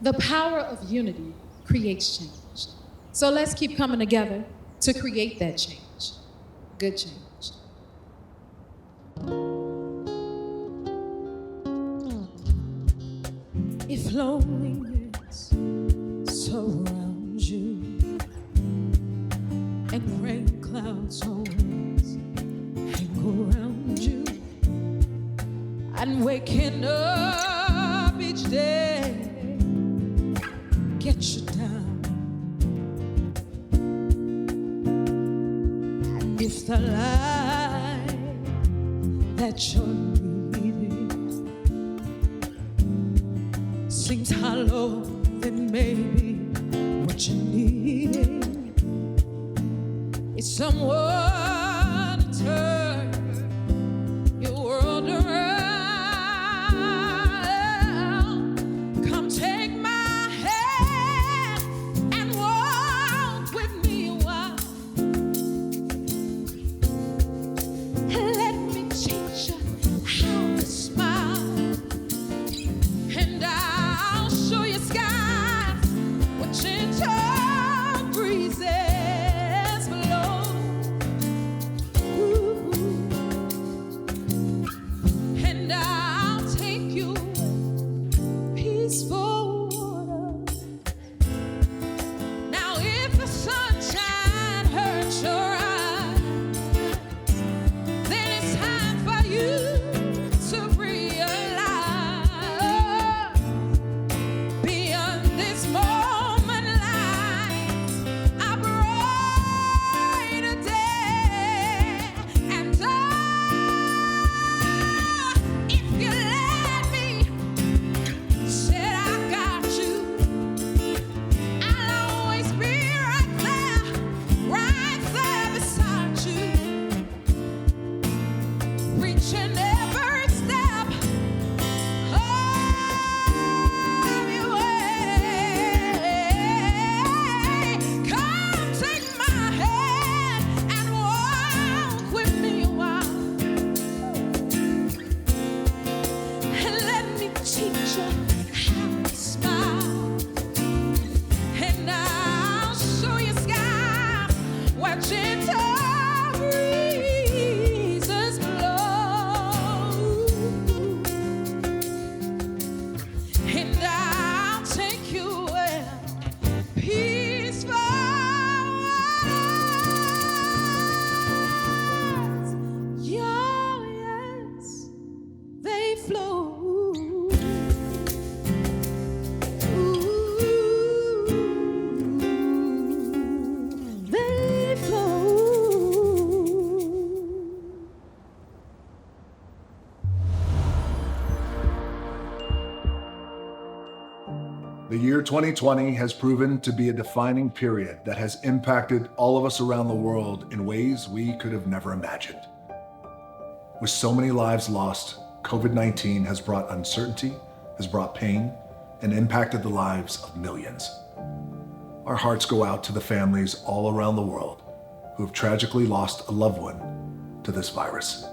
The power of unity creates change. So let's keep coming together to create that change. Good change. If loneliness surrounds you and rain clouds always hang around you, and waking up each day get you down, and if the light that you're leading seems hollow, then maybe what you need is someone to turn your world around. Come take my hand and walk with me a while, and let me teach you how to smile, and I'll show you skies with gentle breezes blow. Ooh. And I'll take you peaceful water. Now if the sunshine hurts your eyes, then it's time for you to realize beyond this moment lies a brighter day. And if you let me, said I got you, I'll always be right there beside you, reaching every step of your way. Come take my hand and walk with me a while, and let me teach you how to smile, and I'll show you skies where gentle breezes blow, and I'll take you where peaceful waters, yes, they flow. They flow. The year 2020 has proven to be a defining period that has impacted all of us around the world in ways we could have never imagined. With so many lives lost, COVID-19 has brought uncertainty, has brought pain, and impacted the lives of millions. Our hearts go out to the families all around the world who have tragically lost a loved one to this virus.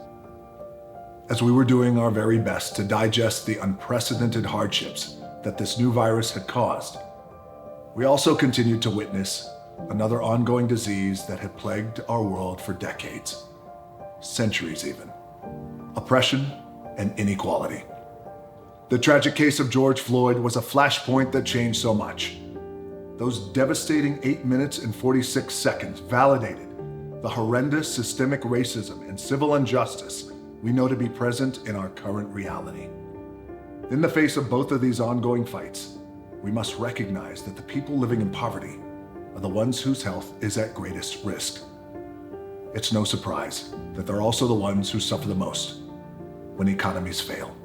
As we were doing our very best to digest the unprecedented hardships that this new virus had caused, we also continued to witness another ongoing disease that had plagued our world for decades, centuries even: oppression and inequality. The tragic case of George Floyd was a flashpoint that changed so much. Those devastating 8 minutes and 46 seconds validated the horrendous systemic racism and civil injustice we know to be present in our current reality. In the face of both of these ongoing fights, we must recognize that the people living in poverty are the ones whose health is at greatest risk. It's no surprise that they're also the ones who suffer the most when economies fail.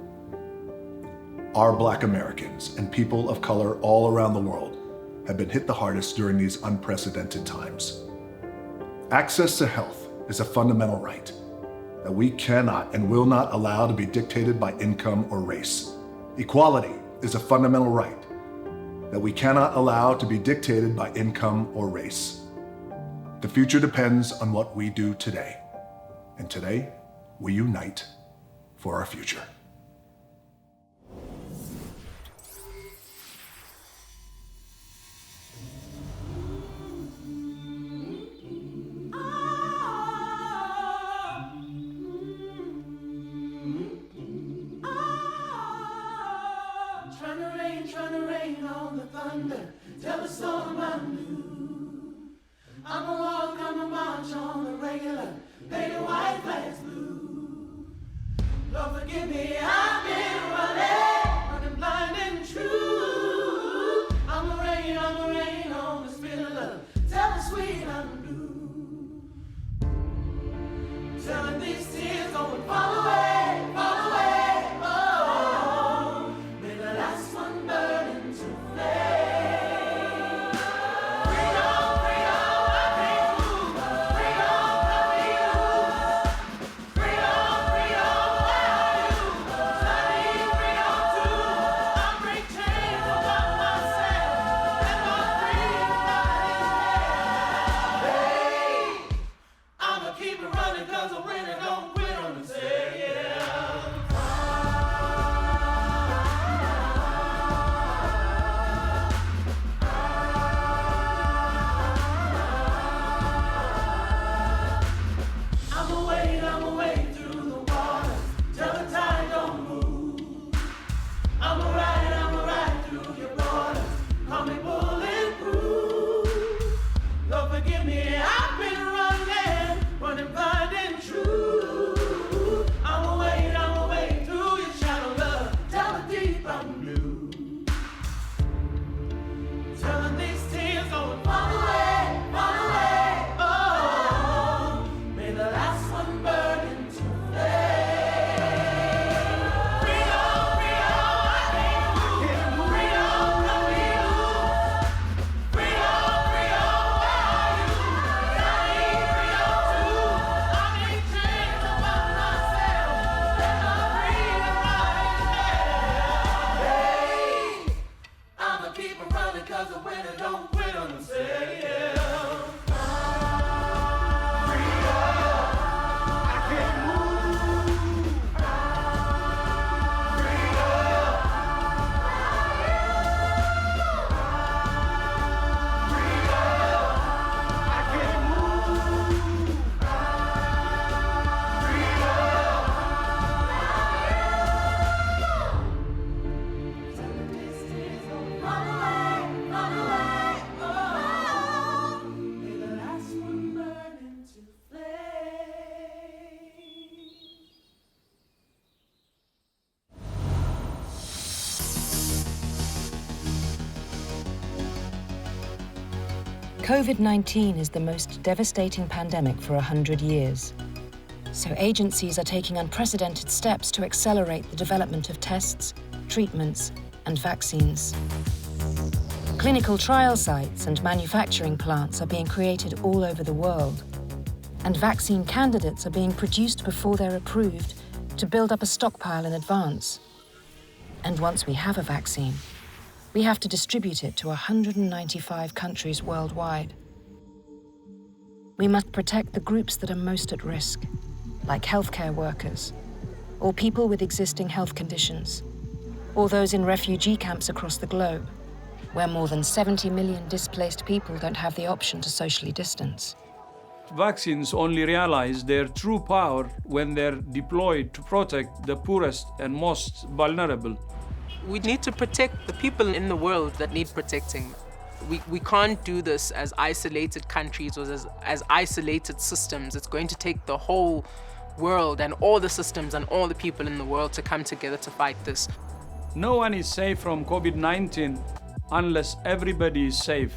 Our Black Americans and people of color all around the world have been hit the hardest during these unprecedented times. Access to health is a fundamental right that we cannot and will not allow to be dictated by income or race. Equality is a fundamental right that we cannot allow to be dictated by income or race. The future depends on what we do today. And today, we unite for our future. trying to rain on the thunder, tell the storm I'm new. I'm a walk, I'm a march on the regular, lay the white flags blue. Lord forgive me, I've been running blind and true. I'm a rain on the spirit of love, tell the sweet I'm blue. Telling these tears don't fall away, oh, may the last one burn into flame. Freedom, freedom, I can't move. Freedom, let me loose. Freedom, freedom, where are you? I need freedom too. I break chains about myself, and my freedom is here. Hey, I'ma keep it running 'cause a winner don't quit on the say, yeah. I'ma wade through the water till the tide don't move. I'ma ride through your borders, call me bulletproof. Lord forgive me, I've been running blind and true. I'ma wade through your shadow, love, tell the deep I'm blue. Telling these tears don't fall away, oh, may the last one burn into flame. Freedom, freedom, I can't move. Freedom, let me loose. Freedom, freedom, where are you? I need freedom too. I make chains about myself, and my freedom right there. Hey, I'ma keep it running 'cause the winner don't quit on the say, yeah. COVID-19 is the most devastating pandemic for 100 years. So agencies are taking unprecedented steps to accelerate the development of tests, treatments, and vaccines. Clinical trial sites and manufacturing plants are being created all over the world, and vaccine candidates are being produced before they're approved to build up a stockpile in advance. And once we have a vaccine, we have to distribute it to 195 countries worldwide. We must protect the groups that are most at risk, like healthcare workers, or people with existing health conditions, or those in refugee camps across the globe, where more than 70 million displaced people don't have the option to socially distance. Vaccines only realize their true power when they're deployed to protect the poorest and most vulnerable. We need to protect the people in the world that need protecting. We can't do this as isolated countries or as isolated systems. It's going to take the whole world and all the systems and all the people in the world to come together to fight this. No one is safe from COVID-19 unless everybody is safe.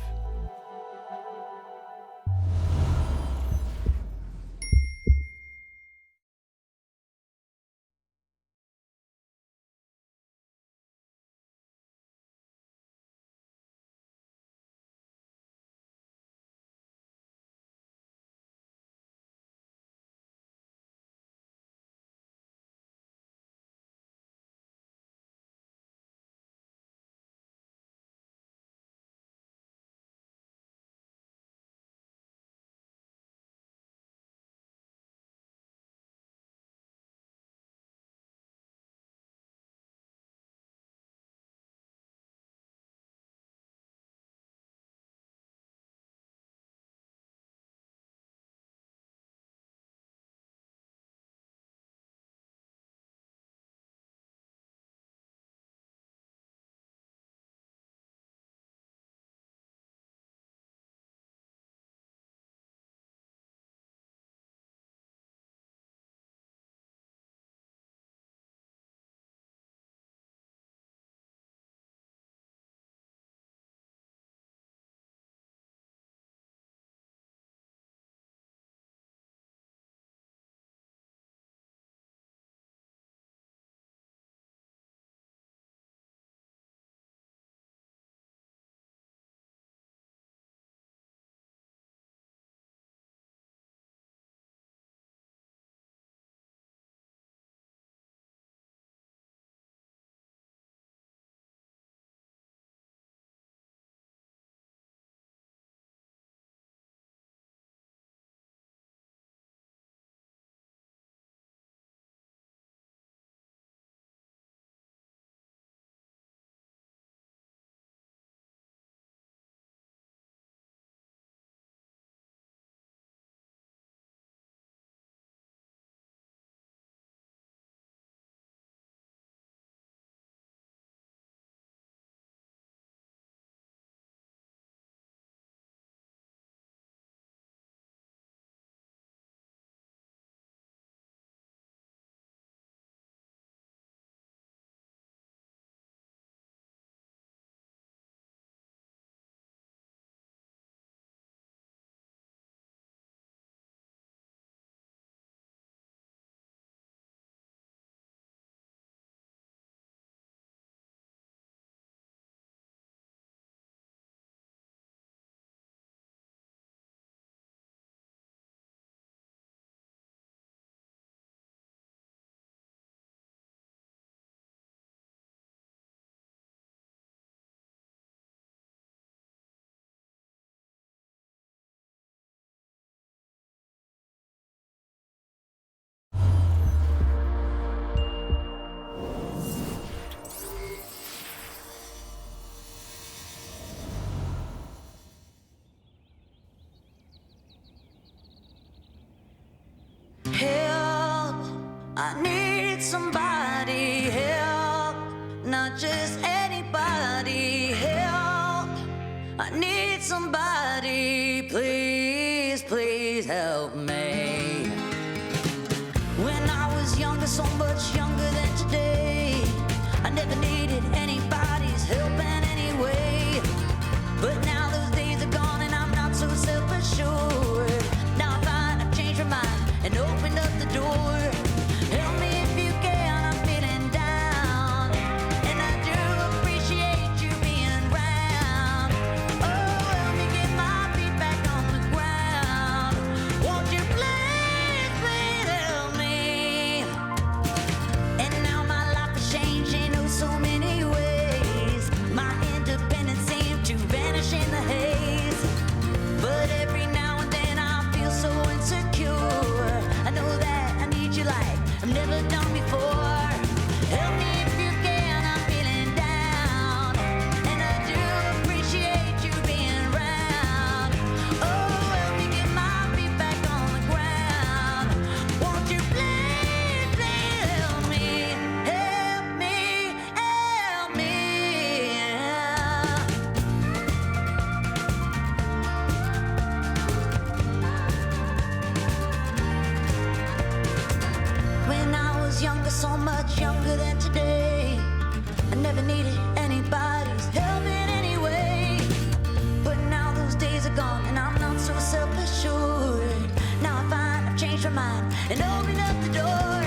and open up the door.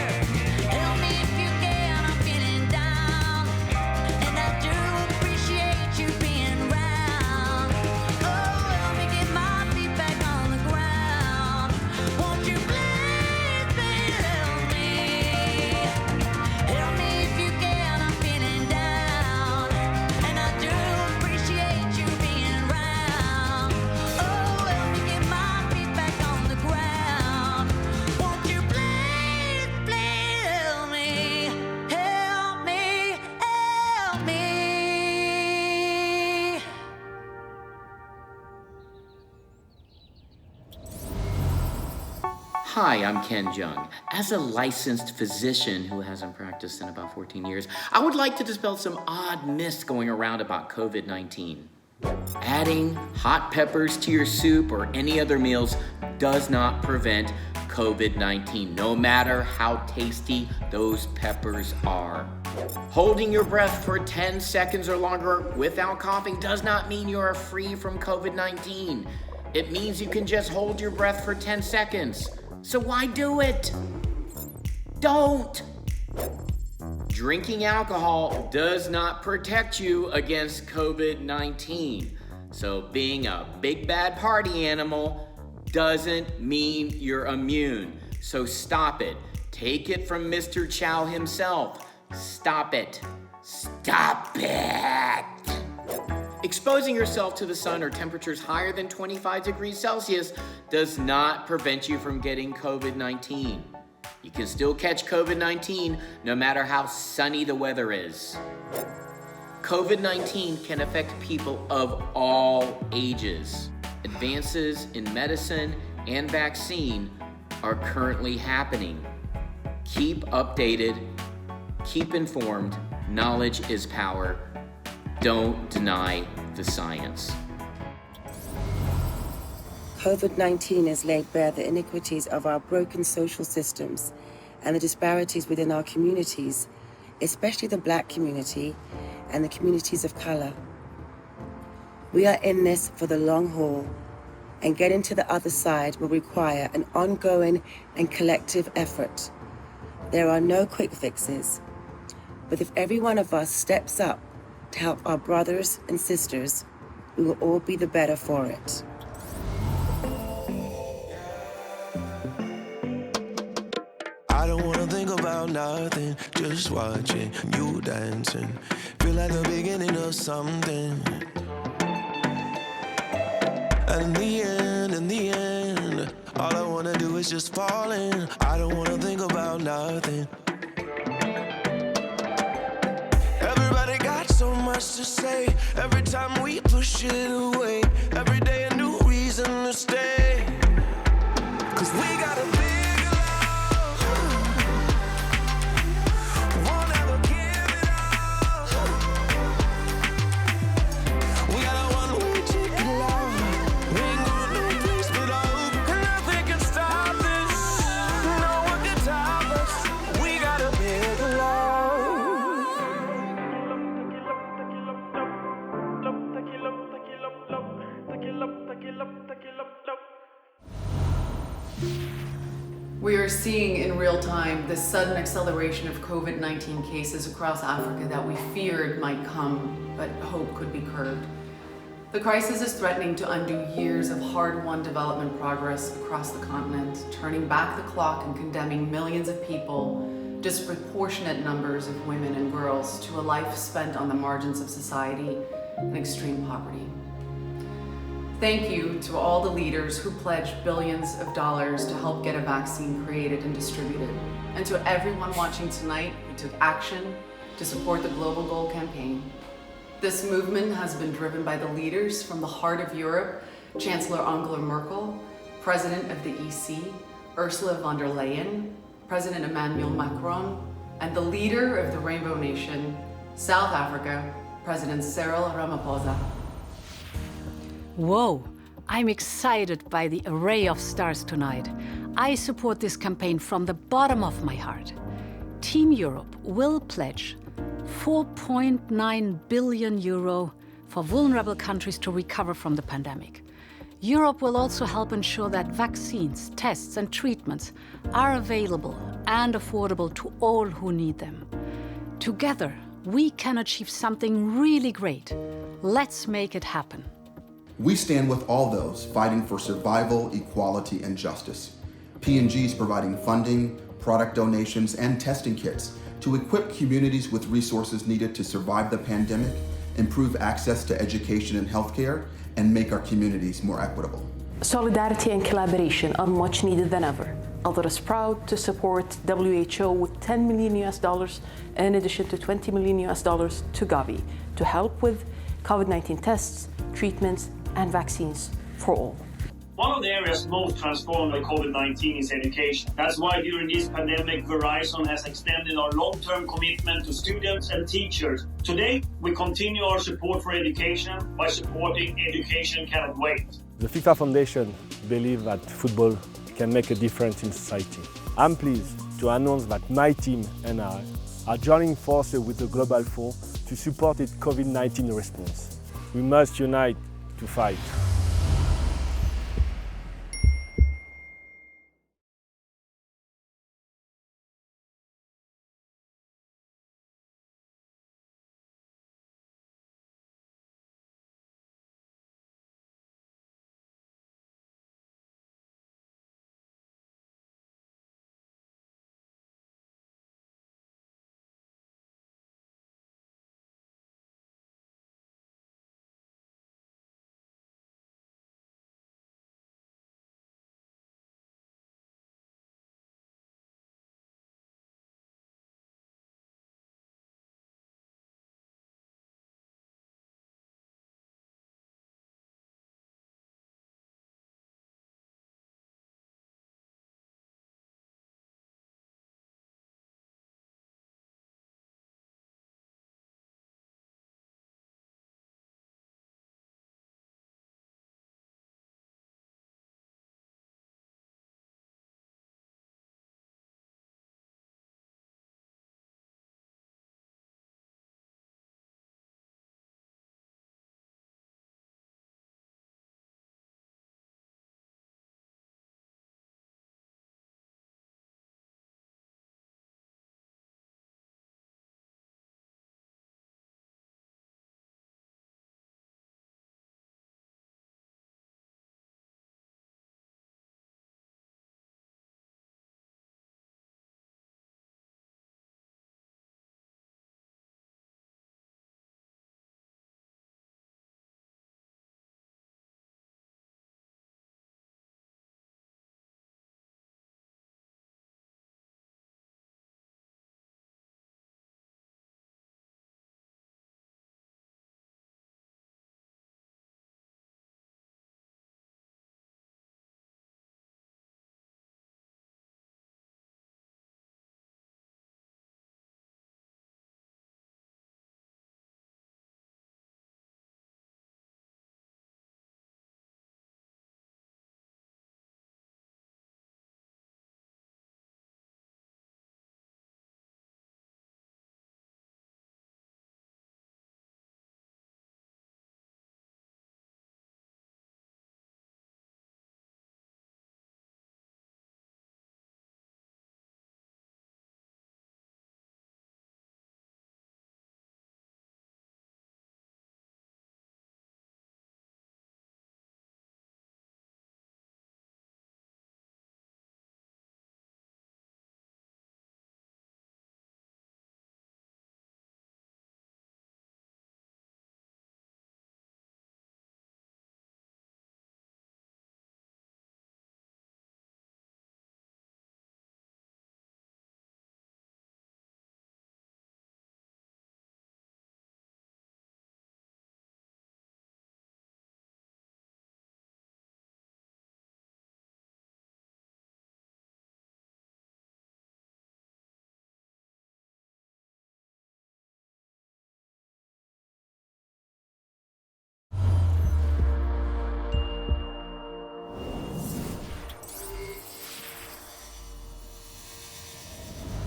Help me if you can, I'm feeling down, and I do appreciate you being around. Oh, help me get my feet back on the ground. Won't you please, please help me? Help me if you can, I'm feeling down, and I do appreciate you being around. Oh, help me get my feet back on the ground. Won't you please, please help me? Help me, help me. Hi, I'm Ken Jung. As a licensed physician who hasn't practiced in about 14 years, I would like to dispel some odd myths going around about COVID-19. Adding hot peppers to your soup or any other meals does not prevent COVID-19, no matter how tasty those peppers are. Holding your breath for 10 seconds or longer without coughing does not mean you are free from COVID-19. It means you can just hold your breath for 10 seconds. So why do it? Don't! Drinking alcohol does not protect you against COVID-19. So being a big bad party animal doesn't mean you're immune. So stop it. Take it from Mr. Chow himself. Stop it. Stop it! Exposing yourself to the sun or temperatures higher than 25 degrees Celsius does not prevent you from getting COVID-19. You can still catch COVID-19 no matter how sunny the weather is. COVID-19 can affect people of all ages. Advances in medicine and vaccine are currently happening. Keep updated, keep informed. Knowledge is power. Don't deny the science. COVID-19 has laid bare the iniquities of our broken social systems and the disparities within our communities, especially the Black community and the communities of color. We are in this for the long haul, and getting to the other side will require an ongoing and collective effort. There are no quick fixes, but if every one of us steps up to help our brothers and sisters, we will all be the better for it. I don't wanna think about nothing, just watching you dancing. Feel like the beginning of something. And in the end, all I wanna do is just fall in. I don't wanna think about nothing. Everybody got so much to say. Every time we push it away, every day a new reason to stay. 'Cause we got a big love, won't ever give it up. We got a one-way ticket love. We ain't going no place but up. And nothing can stop this. No one can stop us. We got a big love. We are seeing in real time the sudden acceleration of COVID-19 cases across Africa that we feared might come, but hope could be curbed. The crisis is threatening to undo years of hard-won development progress across the continent, turning back the clock and condemning millions of people, disproportionate numbers of women and girls, to a life spent on the margins of society and extreme poverty. Thank you to all the leaders who pledged billions of dollars to help get a vaccine created and distributed, and to everyone watching tonight who took action to support the Global Goal campaign. This movement has been driven by the leaders from the heart of Europe, Chancellor Angela Merkel, President of the EC, Ursula von der Leyen, President Emmanuel Macron, and the leader of the Rainbow Nation, South Africa, President Cyril Ramaphosa. Whoa, I'm excited by the array of stars tonight. I support this campaign from the bottom of my heart. Team Europe will pledge 4.9 billion euro for vulnerable countries to recover from the pandemic. Europe will also help ensure that vaccines, tests, and treatments are available and affordable to all who need them. Together, we can achieve something really great. Let's make it happen. We stand with all those fighting for survival, equality, and justice. P&G is providing funding, product donations, and testing kits to equip communities with resources needed to survive the pandemic, improve access to education and healthcare, and make our communities more equitable. Solidarity and collaboration are much needed than ever. Alder is proud to support WHO with $10 million in addition to $20 million to Gavi to help with COVID-19 tests, treatments, and vaccines for all. One of the areas most transformed by COVID-19 is education. That's why during this pandemic, Verizon has extended our long-term commitment to students and teachers. Today, we continue our support for education by supporting Education Cannot Wait. The FIFA Foundation believes that football can make a difference in society. I'm pleased to announce that my team and I are joining forces with the Global Fund to support its COVID-19 response. We must unite to fight.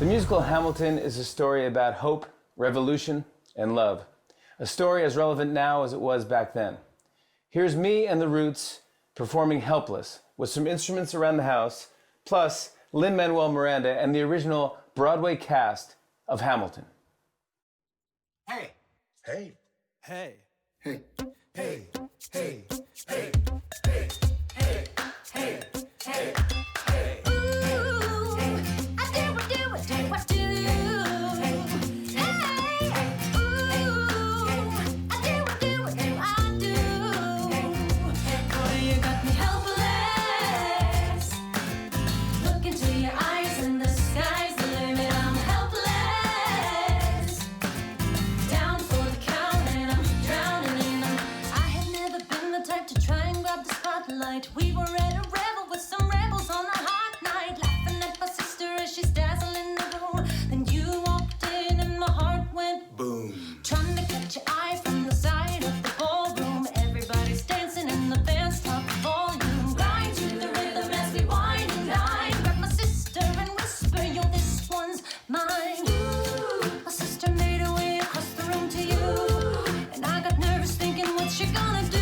The musical Hamilton is a story about hope, revolution, and love. A story as relevant now as it was back then. Here's me and the Roots performing Helpless with some instruments around the house, plus Lin-Manuel Miranda and the original Broadway cast of Hamilton. Hey. Hey. Hey. Hey. Hey. Hey. Hey. Hey. Hey. Hey. Hey. Hey. Ooh, I do what I do. Hey. Ooh, I do what I do. Boy, you got me helpless. Look into your eyes and the sky's the limit. I'm helpless. Down for the count and I'm drowning in them. I had never been the type to try and grab the spotlight. We were at a revel with some rebels on a hot night, laughing at my sister as she's dazzling the room. Then you walked in and my heart went Boom. trying to catch your eye from the side of the ballroom. Everybody's dancing and the band's top volume. Grind to the rhythm as we wine and dine. Grab my sister and whisper, yo, this one's mine. Ooh, my sister made her way across the room to you, and I got nervous thinking, what's she gonna do?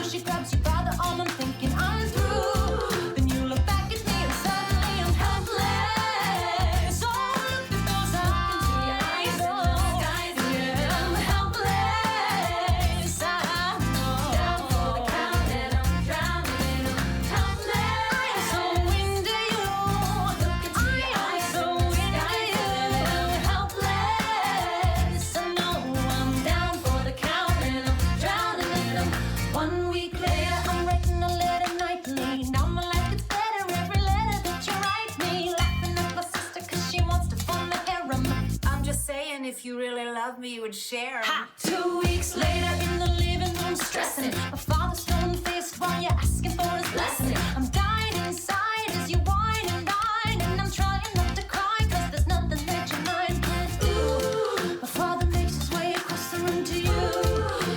She grabs you by the arm, I'm thinking I'm through. Then you look back at me and suddenly I'm helpless. Oh, look at those eyes. Oh, yeah, I'm helpless. I know. Down for the count and I'm drowning in them. Helpless. I'm so into you. Look into your eyes. I'm so into you. I'm helpless. I know I'm down for the count and I'm drowning in them. 1 week later, I'm writing a letter nightly. Now my life gets better every letter that you write me. Laughing at my sister 'cause she wants to fund the harem. I'm just saying, if you really love me, you would share 'em. Ha! 2 weeks later, in the living room, stressing. My father's stone-faced while you're asking for his blessing. I'm dying inside as you whine and dine, and I'm trying not to cry 'cause there's nothing that you mind. Ooh, my father makes his way across the room to you.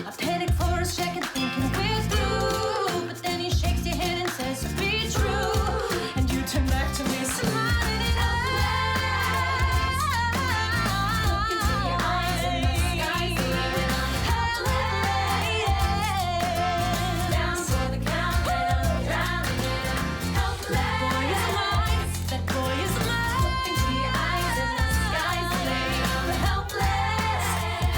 I panic for a second, thinking we're through, but then he shakes your hand and says, be true, and you turn back to me, smiling and helpless. Look into your eyes and the sky's the limit. I'm helpless. Down for the count and I'm drowning in them. Helpless. Boy is mine. That boy is mine. Look into your eyes and the sky's the limit. I'm helpless.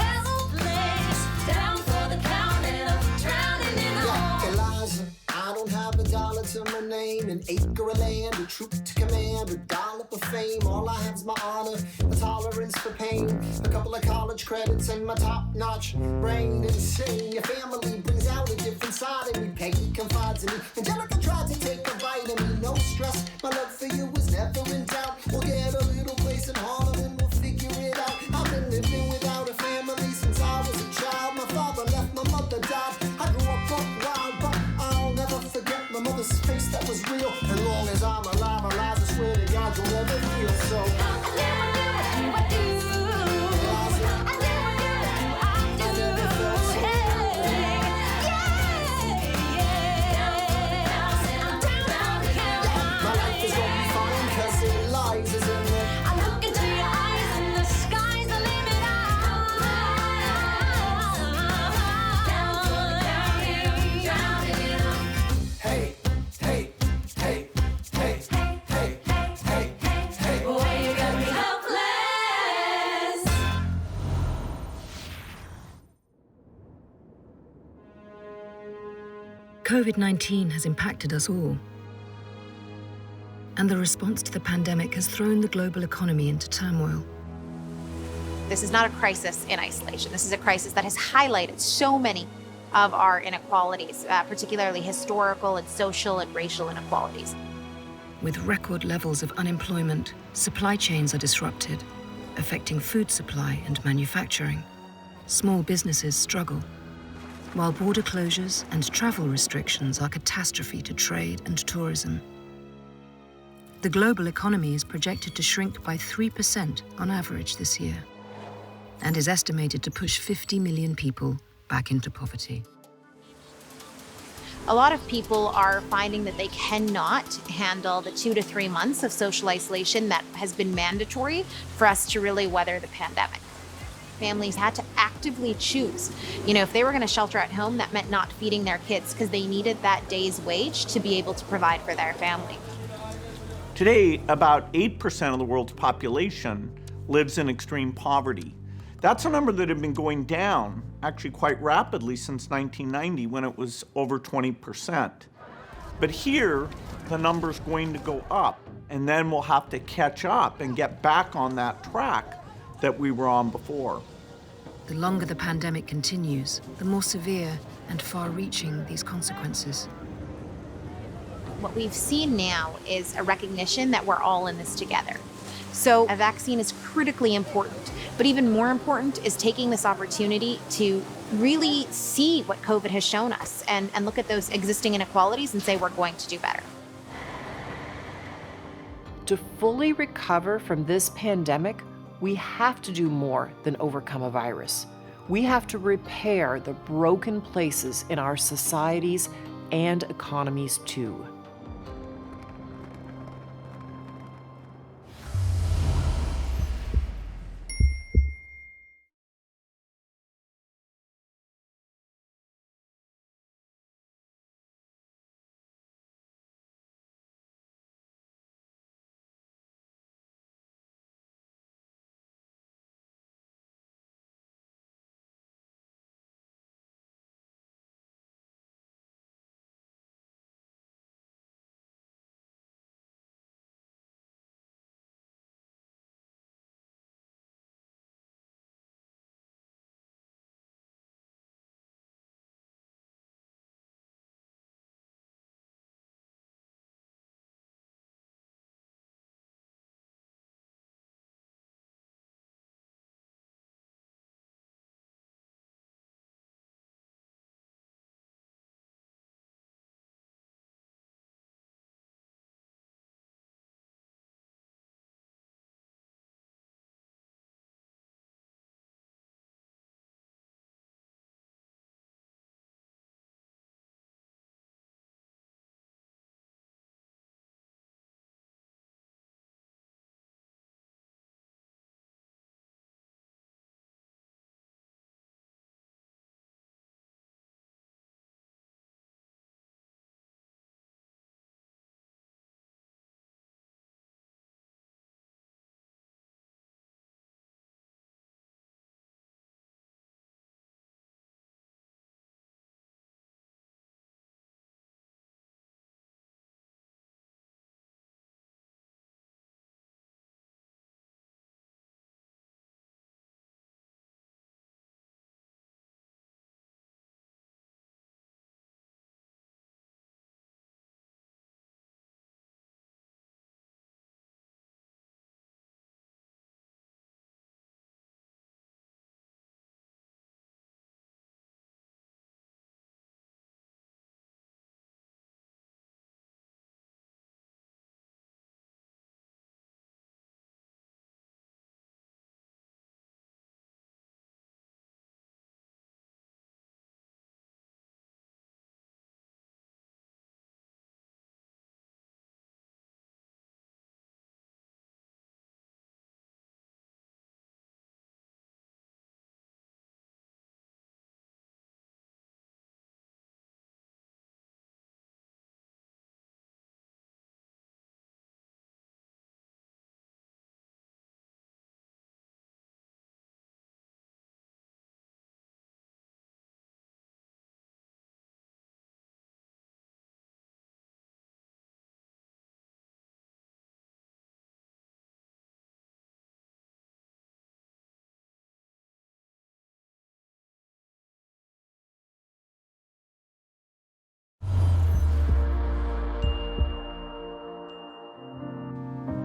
Helpless. Down for the count and I'm drowning in them. Eliza, I don't have a dollar to my name, an acre of land, a troop to command, a dollop of fame. All I have is my honor, a tolerance for pain, a couple of college credits, and my top-notch brain. Insane, your family brings out a different side of me. Peggy confides in me. Angelica tried to take a bite of me. No stress, my love for you was never in doubt. We'll get a little place in Harlem and we'll figure it out. I've been living without a family since I was a child. My father left, my mother died. I grew up wild, but I'll never forget my mother's face that was real. As long as I'm alive, I swear to God you'll never feel so. My life is gonna be fine 'cause Eliza's in there. I look into your eyes and the sky's the limit. Down for the count and I'm drowning in them. Hey, hey, hey, hey, hey, hey, hey. Boy, you got me helpless. COVID-19 has impacted us all. And the response to the pandemic has thrown the global economy into turmoil. This is not a crisis in isolation. This is a crisis that has highlighted so many of our inequalities, particularly historical and social and racial inequalities. With record levels of unemployment, supply chains are disrupted, affecting food supply and manufacturing. Small businesses struggle, while border closures and travel restrictions are catastrophe to trade and tourism. The global economy is projected to shrink by 3% on average this year, and is estimated to push 50 million people back into poverty. A lot of people are finding that they cannot handle the 2 to 3 months of social isolation that has been mandatory for us to really weather the pandemic. families had to actively choose. You know, if they were going to shelter at home, that meant not feeding their kids because they needed that day's wage to be able to provide for their family. Today, about 8% of the world's population lives in extreme poverty. That's a number that had been going down actually quite rapidly since 1990 when it was over 20%. But here, the number's going to go up, and then we'll have to catch up and get back on that track that we were on before. The longer the pandemic continues, the more severe and far-reaching these consequences. What we've seen now is a recognition that we're all in this together. So a vaccine is critically important, but even more important is taking this opportunity to really see what COVID has shown us and look at those existing inequalities and say we're going to do better. To fully recover from this pandemic, we have to do more than overcome a virus. We have to repair the broken places in our societies and economies too.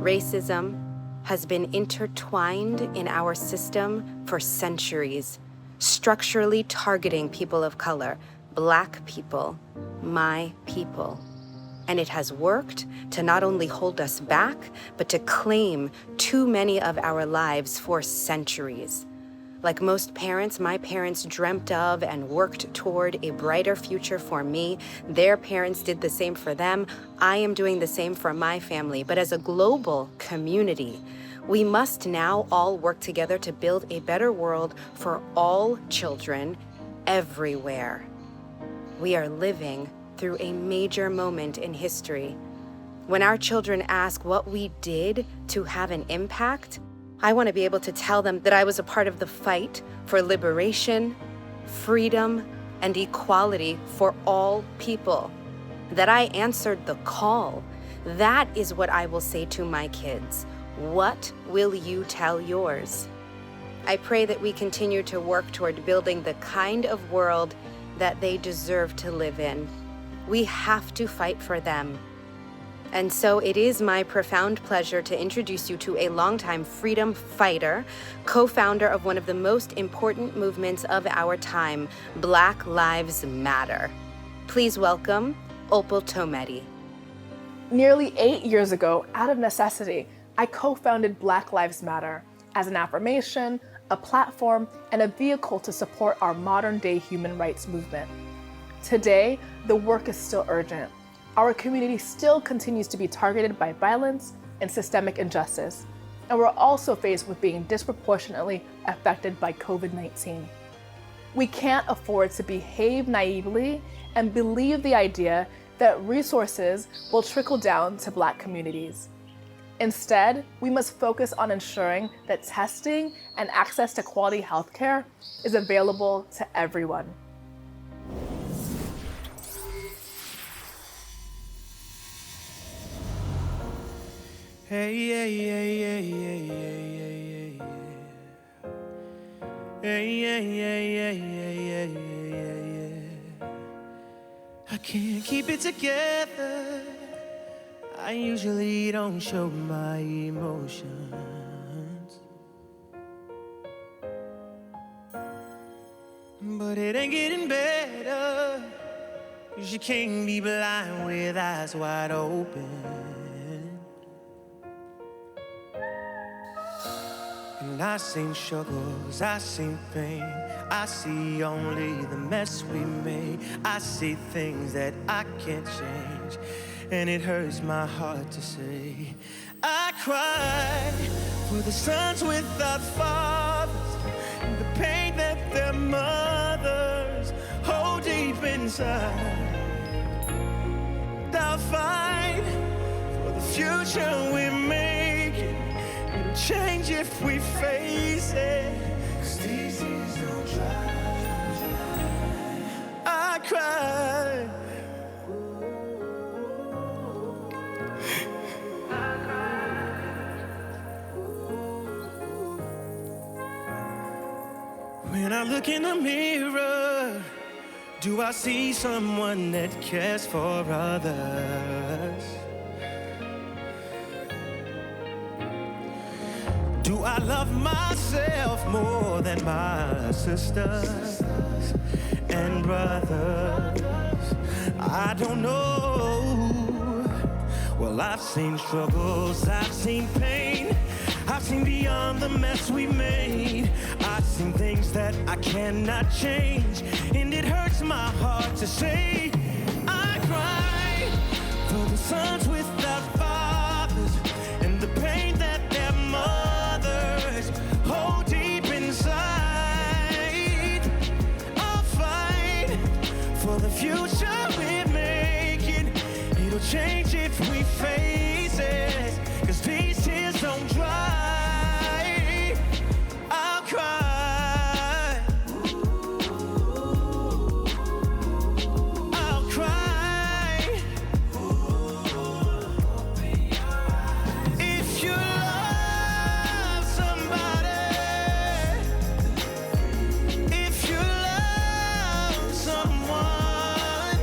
Racism has been intertwined in our system for centuries, structurally targeting people of color, Black people, my people. And it has worked to not only hold us back, but to claim too many of our lives for centuries. Like most parents, my parents dreamt of and worked toward a brighter future for me. Their parents did the same for them. I am doing the same for my family. But as a global community, We must now all work together to build a better world for all children everywhere. We are living through a major moment in history. When our children ask what we did to have an impact, I want to be able to tell them that I was a part of the fight for liberation, freedom, and equality for all people, that I answered the call. That is what I will say to my kids. What will you tell yours? I pray that we continue to work toward building the kind of world that they deserve to live in. We have to fight for them. And so it is my profound pleasure to introduce you to a longtime freedom fighter, co-founder of one of the most important movements of our time, Black Lives Matter. Please welcome Opal Tometi. Nearly 8 years ago, out of necessity, I co-founded Black Lives Matter as an affirmation, a platform, and a vehicle to support our modern-day human rights movement. Today, the work is still urgent. Our community still continues to be targeted by violence and systemic injustice, and we're also faced with being disproportionately affected by COVID-19. We can't afford to behave naively and believe the idea that resources will trickle down to Black communities. Instead, we must focus on ensuring that testing and access to quality healthcare is available to everyone. Hey, yeah, yeah, yeah, yeah, yeah, yeah, yeah. Hey, yeah, yeah, yeah, yeah, yeah, yeah, yeah. I can't keep it together. I usually don't show my emotions, but it ain't getting better. You can't be blind with eyes wide open. And I seen struggles, I seen pain, I see only the mess we made. I see things that I can't change, and it hurts my heart to say. I cry for the sons without fathers, and the pain that their mothers hold deep inside. And I'll fight for the future we're making. It'll change if we face it, 'cause these tears don't dry. I cry. When I look in the mirror, do I see someone that cares for others? Do I love myself more than my sisters and brothers? I don't know. Well, I've seen struggles, I've seen pain, I've seen beyond the mess we made. I've seen things that I cannot change, and it hurts my heart to say. I cry for the sons without fathers, and the pain that their mothers hold deep inside. I'll fight for the future we're making. It'll change if we face it, 'cause these tears don't dry. I'll cry. I'll cry. If you love somebody, if you love someone,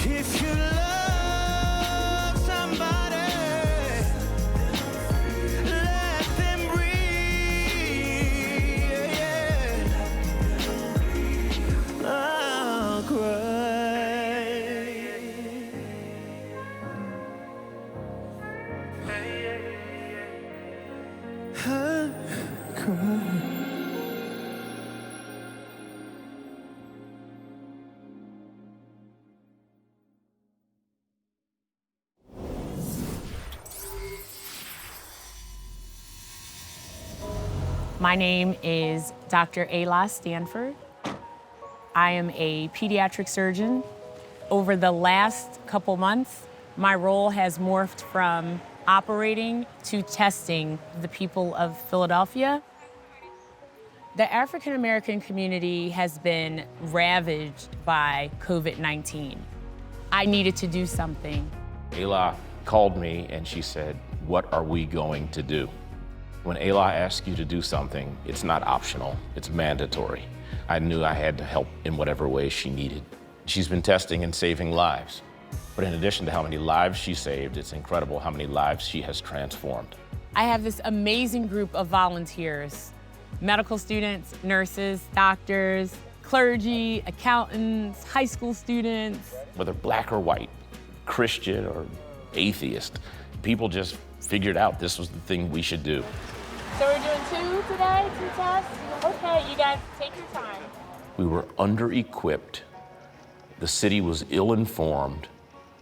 if you love My name is Dr. Ayla Stanford. I am a pediatric surgeon. Over the last couple months, my role has morphed from operating to testing the people of Philadelphia. The African American community has been ravaged by COVID-19. I needed to do something. Ayla called me and she said, "What are we going to do?" When Ayla asks you to do something, it's not optional, it's mandatory. I knew I had to help in whatever way she needed. She's been testing and saving lives. But in addition to how many lives she saved, it's incredible how many lives she has transformed. I have this amazing group of volunteers, medical students, nurses, doctors, clergy, accountants, high school students. Whether black or white, Christian or atheist, people just figured out this was the thing we should do. So we're doing 2 today, 2 tests? Okay, you guys take your time. We were under-equipped. The city was ill-informed.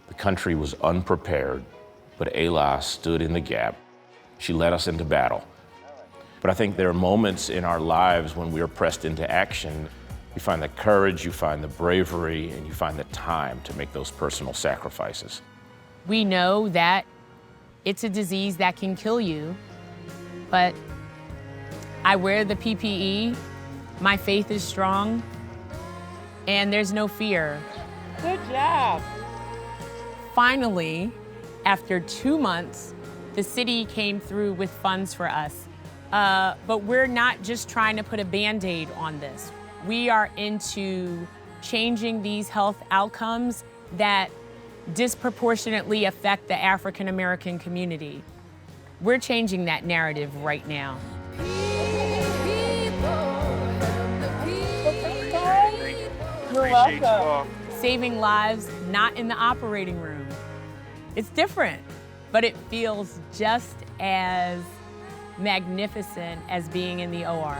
The country was unprepared. But Ayla stood in the gap. She led us into battle. But I think there are moments in our lives when we are pressed into action. You find the courage, you find the bravery, and you find the time to make those personal sacrifices. We know that it's a disease that can kill you, but I wear the PPE, my faith is strong, and there's no fear. Good job. Finally, after 2 months, the city came through with funds for us. But we're not just trying to put a Band-Aid on this. We are into changing these health outcomes that disproportionately affect the African American community. We're changing that narrative right now. You're welcome. Saving lives, not in the operating room. It's different, but it feels just as magnificent as being in the OR.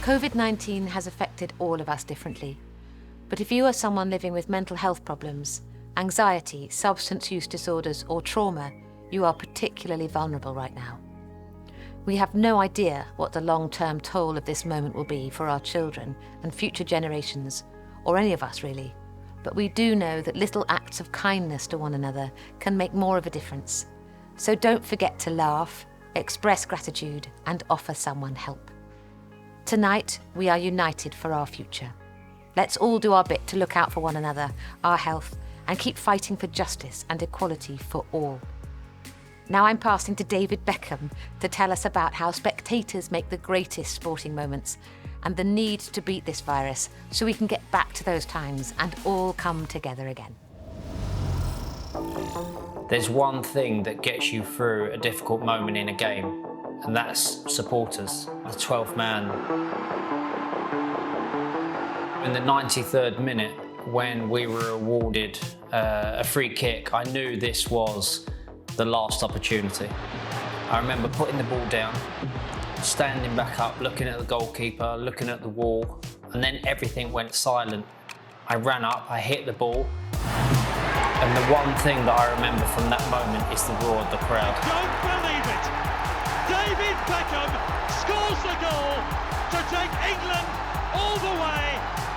COVID-19 has affected all of us differently. But if you are someone living with mental health problems, anxiety, substance use disorders, or trauma, you are particularly vulnerable right now. We have no idea what the long-term toll of this moment will be for our children and future generations, or any of us really. But we do know that little acts of kindness to one another can make more of a difference. So don't forget to laugh, express gratitude, and offer someone help. Tonight, we are united for our future. Let's all do our bit to look out for one another, our health, and keep fighting for justice and equality for all. Now I'm passing to David Beckham to tell us about how spectators make the greatest sporting moments and the need to beat this virus so we can get back to those times and all come together again. There's one thing that gets you through a difficult moment in a game, and that's supporters, the 12th man. In the 93rd minute, when we were awarded a free kick, I knew this was the last opportunity. I remember putting the ball down, standing back up, looking at the goalkeeper, looking at the wall, and then everything went silent. I ran up, I hit the ball, and the one thing that I remember from that moment is the roar of the crowd. Don't believe it! David Beckham scores the goal to take England all the way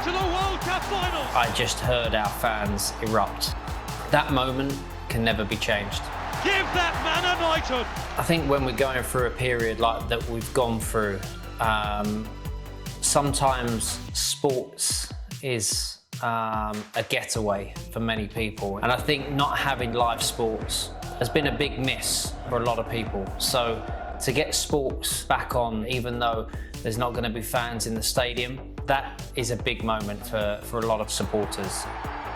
to the World Cup finals. I just heard our fans erupt. That moment can never be changed. Give that man a knighthood. I think when we're going through a period like that we've gone through, sometimes sports is a getaway for many people. And I think not having live sports has been a big miss for a lot of people. So to get sports back on, even though there's not going to be fans in the stadium, that is a big moment for a lot of supporters.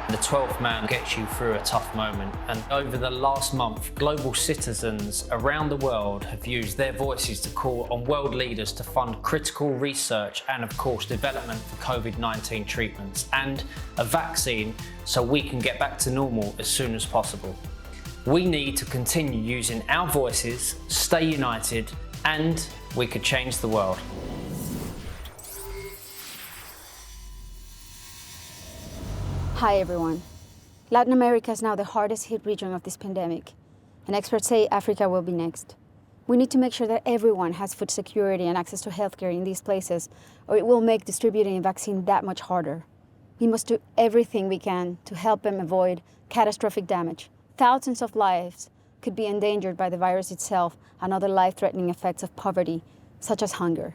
The 12th man gets you through a tough moment, and over the last month, global citizens around the world have used their voices to call on world leaders to fund critical research and, of course, development for COVID-19 treatments and a vaccine so we can get back to normal as soon as possible. We need to continue using our voices, stay united, and we could change the world. Hi everyone. Latin America is now the hardest hit region of this pandemic, and experts say Africa will be next. We need to make sure that everyone has food security and access to healthcare in these places, or it will make distributing a vaccine that much harder. We must do everything we can to help them avoid catastrophic damage. Thousands of lives could be endangered by the virus itself and other life-threatening effects of poverty, such as hunger.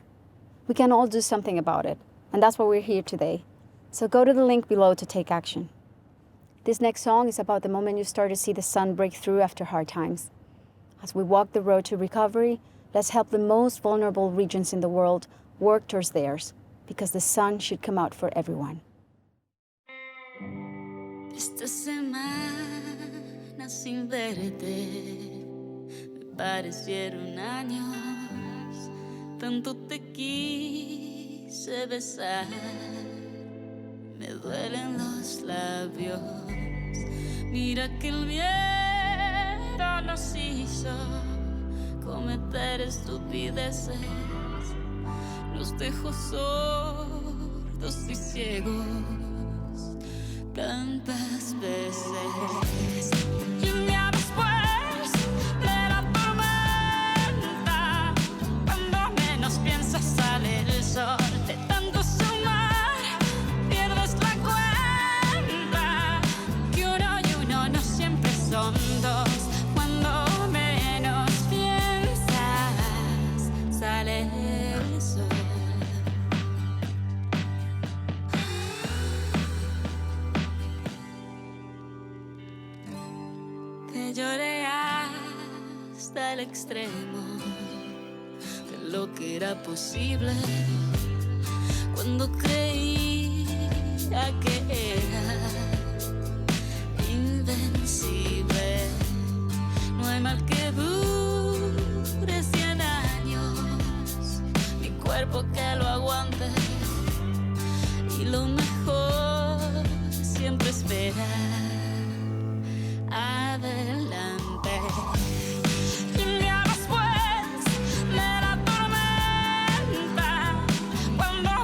We can all do something about it, and that's why we're here today. So go to the link below to take action. This next song is about the moment you start to see the sun break through after hard times. As we walk the road to recovery, let's help the most vulnerable regions in the world work towards theirs, because the sun should come out for everyone. Esta semana sin verte me parecieron años, tanto te quise besar. Me duelen los labios. Mira que el miedo nos hizo cometer estupideces. Nos dejó sordos y ciegos tantas veces. Y un día después de la tormenta, cuando menos piensas sale el sol. De tanto sumar la cuenta, que uno y uno no siempre son dos. Cuando menos piensas, sale el sol. Te lloré hasta el extremo de lo que era posible, cuando creí que era invencible. No hay mal que dure 100 años, mi cuerpo que lo aguante, y lo mejor siempre espera adelante. Y un día después de la tormenta, cuando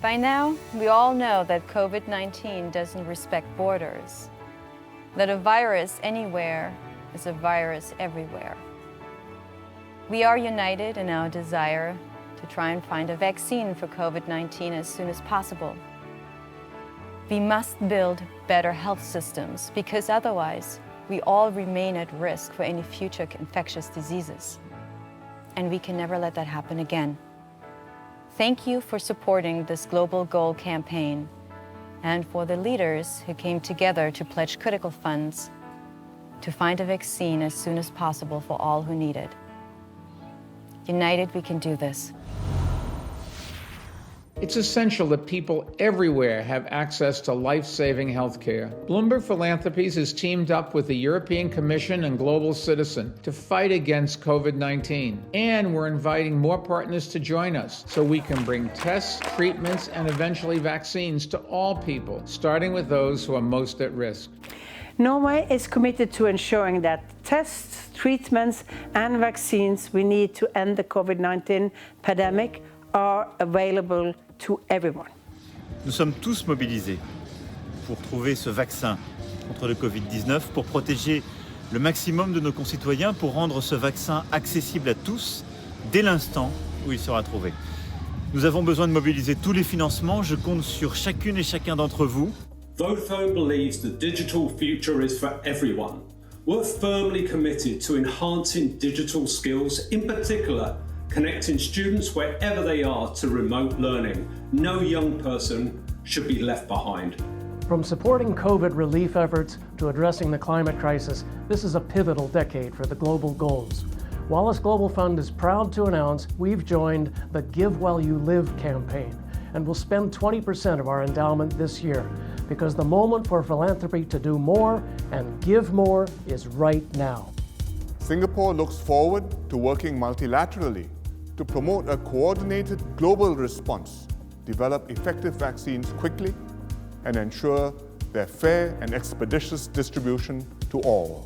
By now, we all know that COVID-19 doesn't respect borders, that a virus anywhere is a virus everywhere. We are united in our desire to try and find a vaccine for COVID-19 as soon as possible. We must build better health systems because otherwise we all remain at risk for any future infectious diseases. And we can never let that happen again. Thank you for supporting this Global Goal campaign and for the leaders who came together to pledge critical funds to find a vaccine as soon as possible for all who need it. United, we can do this. It's essential that people everywhere have access to life-saving health care. Bloomberg Philanthropies has teamed up with the European Commission and Global Citizen to fight against COVID-19. And we're inviting more partners to join us so we can bring tests, treatments, and eventually vaccines to all people, starting with those who are most at risk. Norway is committed to ensuring that tests, treatments, and vaccines we need to end the COVID-19 pandemic are available to everyone. Nous sommes tous mobilisés pour trouver ce vaccin contre le Covid-19, pour protéger le maximum de nos concitoyens, pour rendre ce vaccin accessible à tous dès l'instant où il sera trouvé. Nous avons besoin de mobiliser tous les financements. Je compte sur chacune et chacun d'entre vous. Vodafone believes the digital future is for everyone. We're firmly committed to enhancing digital skills, in particular, connecting students wherever they are to remote learning. No young person should be left behind. From supporting COVID relief efforts to addressing the climate crisis, this is a pivotal decade for the global goals. Wallace Global Fund is proud to announce we've joined the Give While You Live campaign and will spend 20% of our endowment this year because the moment for philanthropy to do more and give more is right now. Singapore looks forward to working multilaterally to promote a coordinated global response, develop effective vaccines quickly, and ensure their fair and expeditious distribution to all.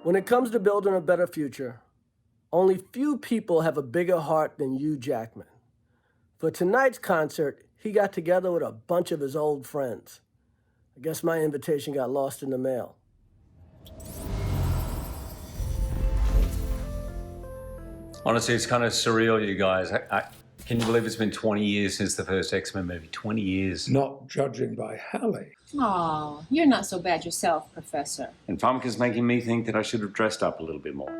When it comes to building a better future, only few people have a bigger heart than Hugh Jackman. For tonight's concert, he got together with a bunch of his old friends. I guess my invitation got lost in the mail. Honestly, it's kind of surreal, you guys. Can you believe it's been 20 years since the first X-Men movie? 20 years. Not judging by Halle. Oh, you're not so bad yourself, Professor. And Famke's making me think that I should have dressed up a little bit more.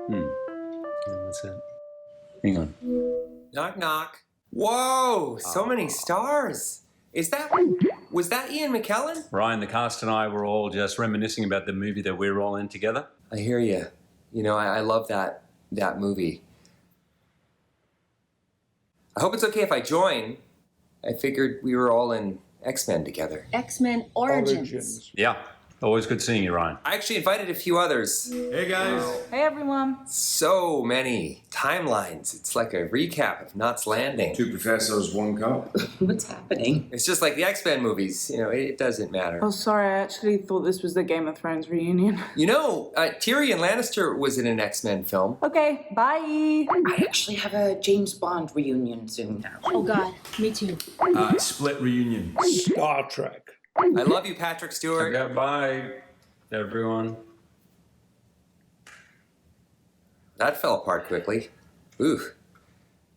That's it. Hang on. Knock, knock. Whoa, so many stars. Was that Ian McKellen? Ryan, the cast and I were all just reminiscing about the movie that we were all in together. I hear you. You know, I love that movie. I hope it's okay if I join. I figured we were all in X-Men together. X-Men Origins. Yeah, always good seeing you, Ryan. I actually invited a few others. Hey, guys. Hey, everyone. So many timelines. It's like a recap of Knots Landing. 2 professors, 1 cup. What's happening? It's just like the X-Men movies. You know, it doesn't matter. Oh, sorry. I actually thought this was the Game of Thrones reunion. You know, Tyrion Lannister was in an X-Men film. Okay, bye. I actually have a James Bond reunion soon now. Oh, God. Me too. Split reunion. Star Trek. I love you, Patrick Stewart. Okay, bye, everyone. That fell apart quickly. Ooh.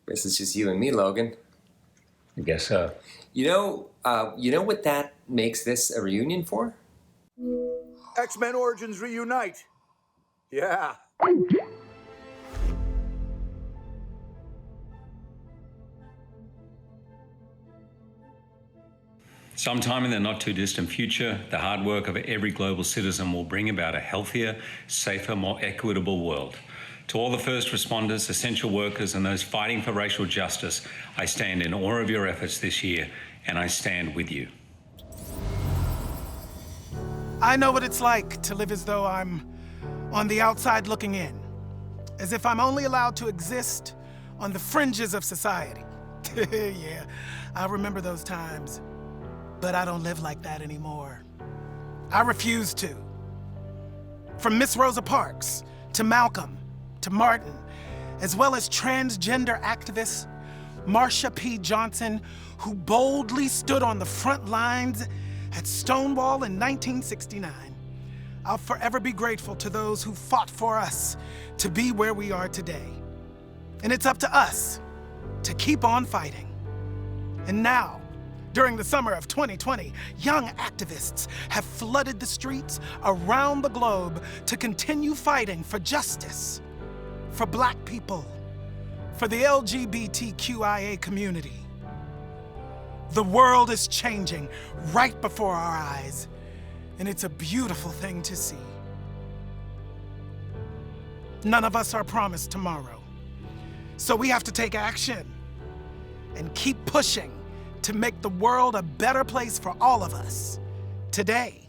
Guess it's just you and me, Logan. I guess so. You know what that makes this a reunion for? X-Men Origins reunite. Yeah. Sometime in the not-too-distant future, the hard work of every global citizen will bring about a healthier, safer, more equitable world. To all the first responders, essential workers, and those fighting for racial justice, I stand in awe of your efforts this year, and I stand with you. I know what it's like to live as though I'm on the outside looking in, as if I'm only allowed to exist on the fringes of society. Yeah, I remember those times. But I don't live like that anymore. I refuse to. From Miss Rosa Parks, to Malcolm, to Martin, as well as transgender activist Marsha P. Johnson, who boldly stood on the front lines at Stonewall in 1969. I'll forever be grateful to those who fought for us to be where we are today. And it's up to us to keep on fighting. And now, during the summer of 2020, young activists have flooded the streets around the globe to continue fighting for justice, for Black people, for the LGBTQIA community. The world is changing right before our eyes, and it's a beautiful thing to see. None of us are promised tomorrow, so we have to take action and keep pushing to make the world a better place for all of us today.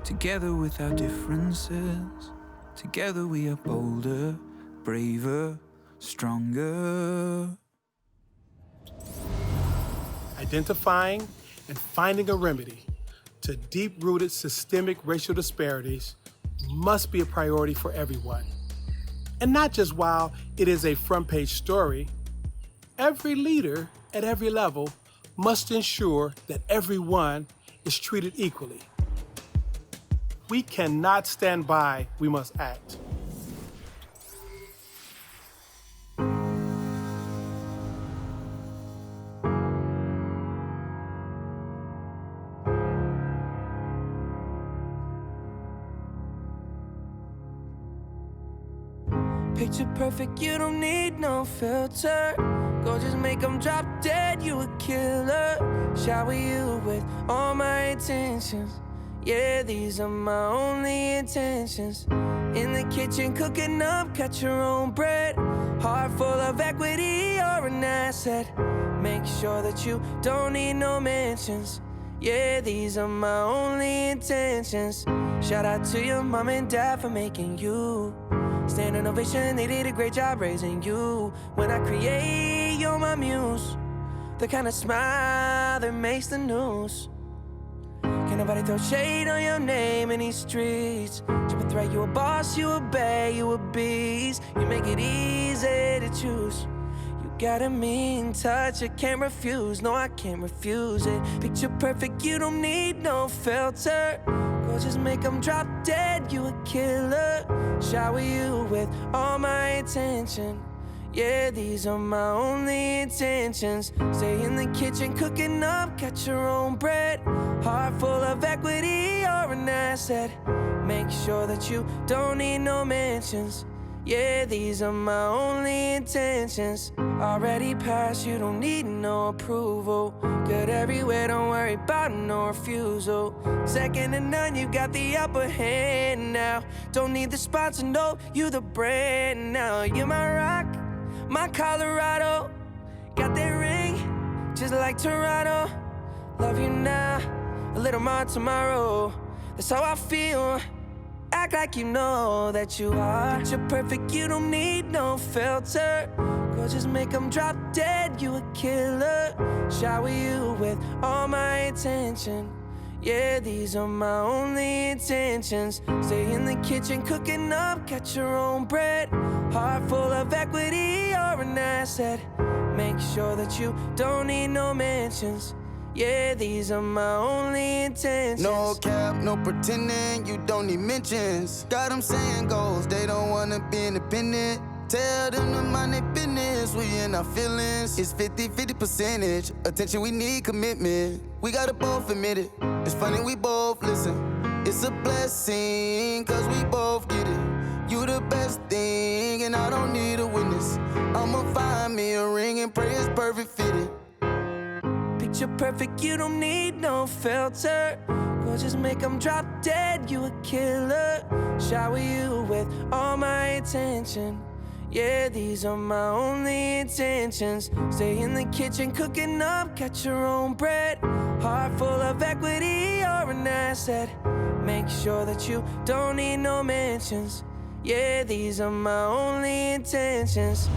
Together with our differences, Together we are bolder, braver, stronger. Identifying and finding a remedy to deep-rooted systemic racial disparities must be a priority for everyone. And not just while it is a front-page story, every leader at every level must ensure that everyone is treated equally. We cannot stand by, we must act. Picture perfect, you don't need no filter. Go just make them drop dead, you a killer. Shower you with all my intentions. Yeah, these are my only intentions. In the kitchen, cooking up, cut your own bread. Heart full of equity, you're an asset. Make sure that you don't need no mentions. Yeah, these are my only intentions. Shout out to your mom and dad for making you. Standing ovation, they did a great job raising you. When I create, you're my muse. The kind of smile that makes the news. Can't nobody throw shade on your name in these streets. Triple threat, you a boss, you obey, you a beast. You make it easy to choose. You got a mean touch, I can't refuse. No, I can't refuse it. Picture perfect, you don't need no filter. Go just make them drop dead, you a killer. Shower you with all my attention. Yeah, these are my only intentions. Stay in the kitchen, cooking up, cut your own bread. Heart full of equity, you're an asset. Make sure that you don't need no mentions. Yeah, these are my only intentions. Already passed, you don't need no approval. Good everywhere, don't worry about no refusal. Second to none, you got the upper hand now. Don't need the sponsor, no, you the brand now. You're my rock, my Colorado. Got that ring, just like Toronto. Love you now, a little more tomorrow. That's how I feel. Act like you know that you are. Picture perfect, you don't need no filter. Go just make them drop dead, you a killer. Shower you with all my attention. Yeah, these are my only intentions. Stay in the kitchen, cooking up, cut your own bread. Heart full of equity, you're an asset. Make sure that you don't need no mentions. Yeah, these are my only intentions. No cap, no pretending, you don't need mentions. Got them saying goals, they don't wanna be independent. Tell them to mind their business, we in our feelings. It's 50-50 percentage, attention we need commitment. We gotta both admit it, it's funny we both listen. It's a blessing, cause we both get it. You the best thing, and I don't need a witness. I'ma find me a ring and pray it's perfect fitted. Picture perfect, you don't need no filter. Go just make them drop dead, you a killer. Shower you with all my attention. Yeah, these are my only intentions. Stay in the kitchen, cooking up, cut your own bread. Heart full of equity, you're an asset. Make sure that you don't need no mentions. Yeah, these are my only intentions.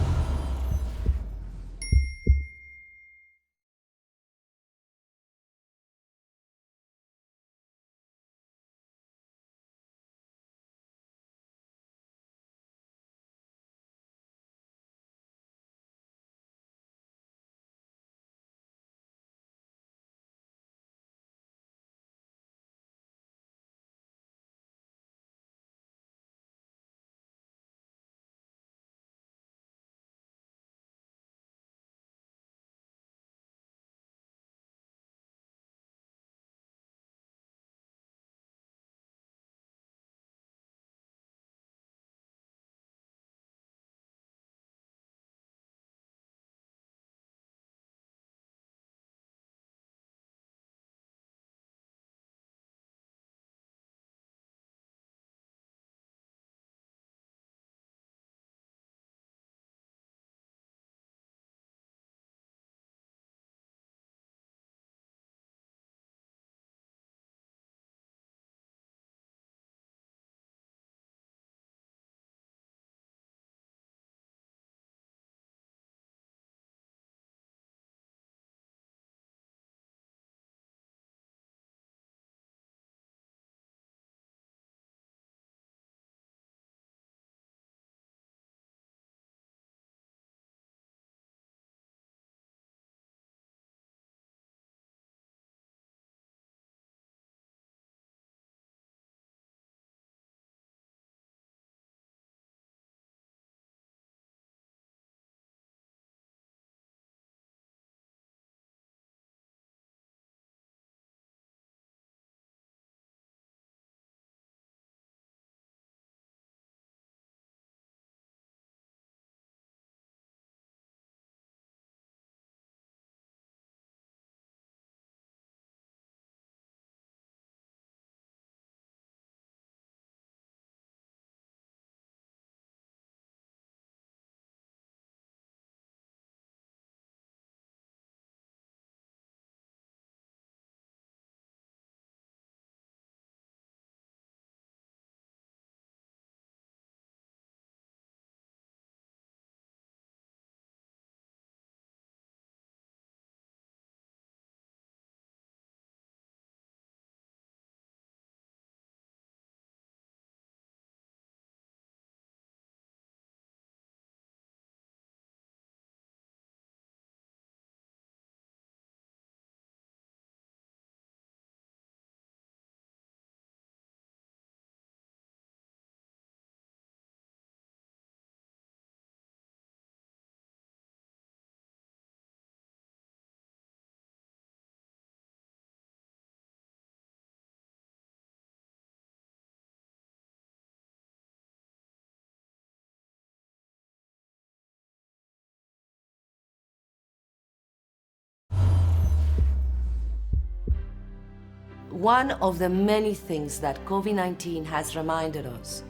One of the many things that COVID-19 has reminded us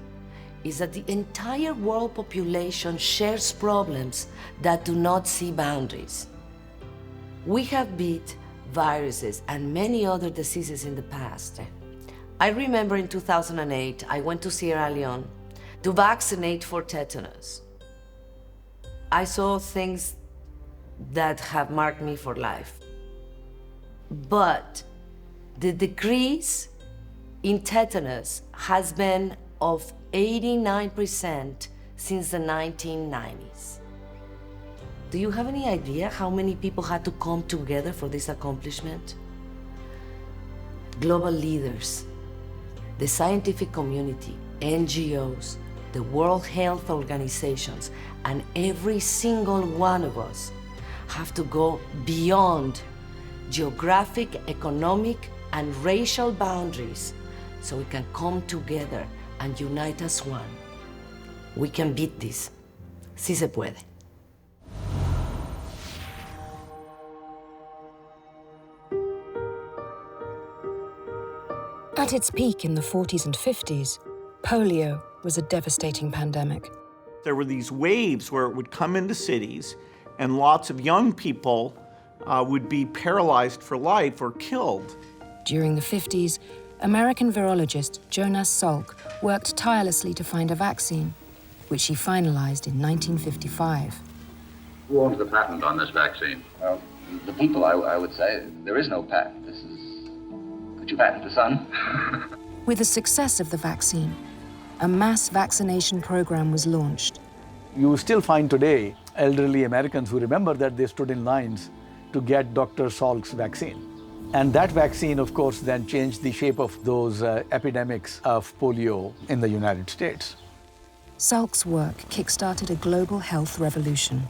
is that the entire world population shares problems that do not see boundaries. We have beat viruses and many other diseases in the past. I remember in 2008, I went to Sierra Leone to vaccinate for tetanus. I saw things that have marked me for life. But the decrease in tetanus has been of 89% since the 1990s. Do you have any idea how many people had to come together for this accomplishment? Global leaders, the scientific community, NGOs, the World Health Organizations, and every single one of us have to go beyond geographic, economic, and racial boundaries so we can come together and unite as one. We can beat this. Sí se puede. At its peak in the 40s and 50s, polio was a devastating pandemic. There were these waves where it would come into cities and lots of young people would be paralyzed for life or killed. During the 50s, American virologist Jonas Salk worked tirelessly to find a vaccine, which he finalized in 1955. Who owns the patent on this vaccine? Well, the people, I would say. There is no patent. This is... Could you patent the sun? With the success of the vaccine, a mass vaccination program was launched. You still find today elderly Americans who remember that they stood in lines to get Dr. Salk's vaccine. And that vaccine, of course, then changed the shape of those epidemics of polio in the United States. Salk's work kick-started a global health revolution.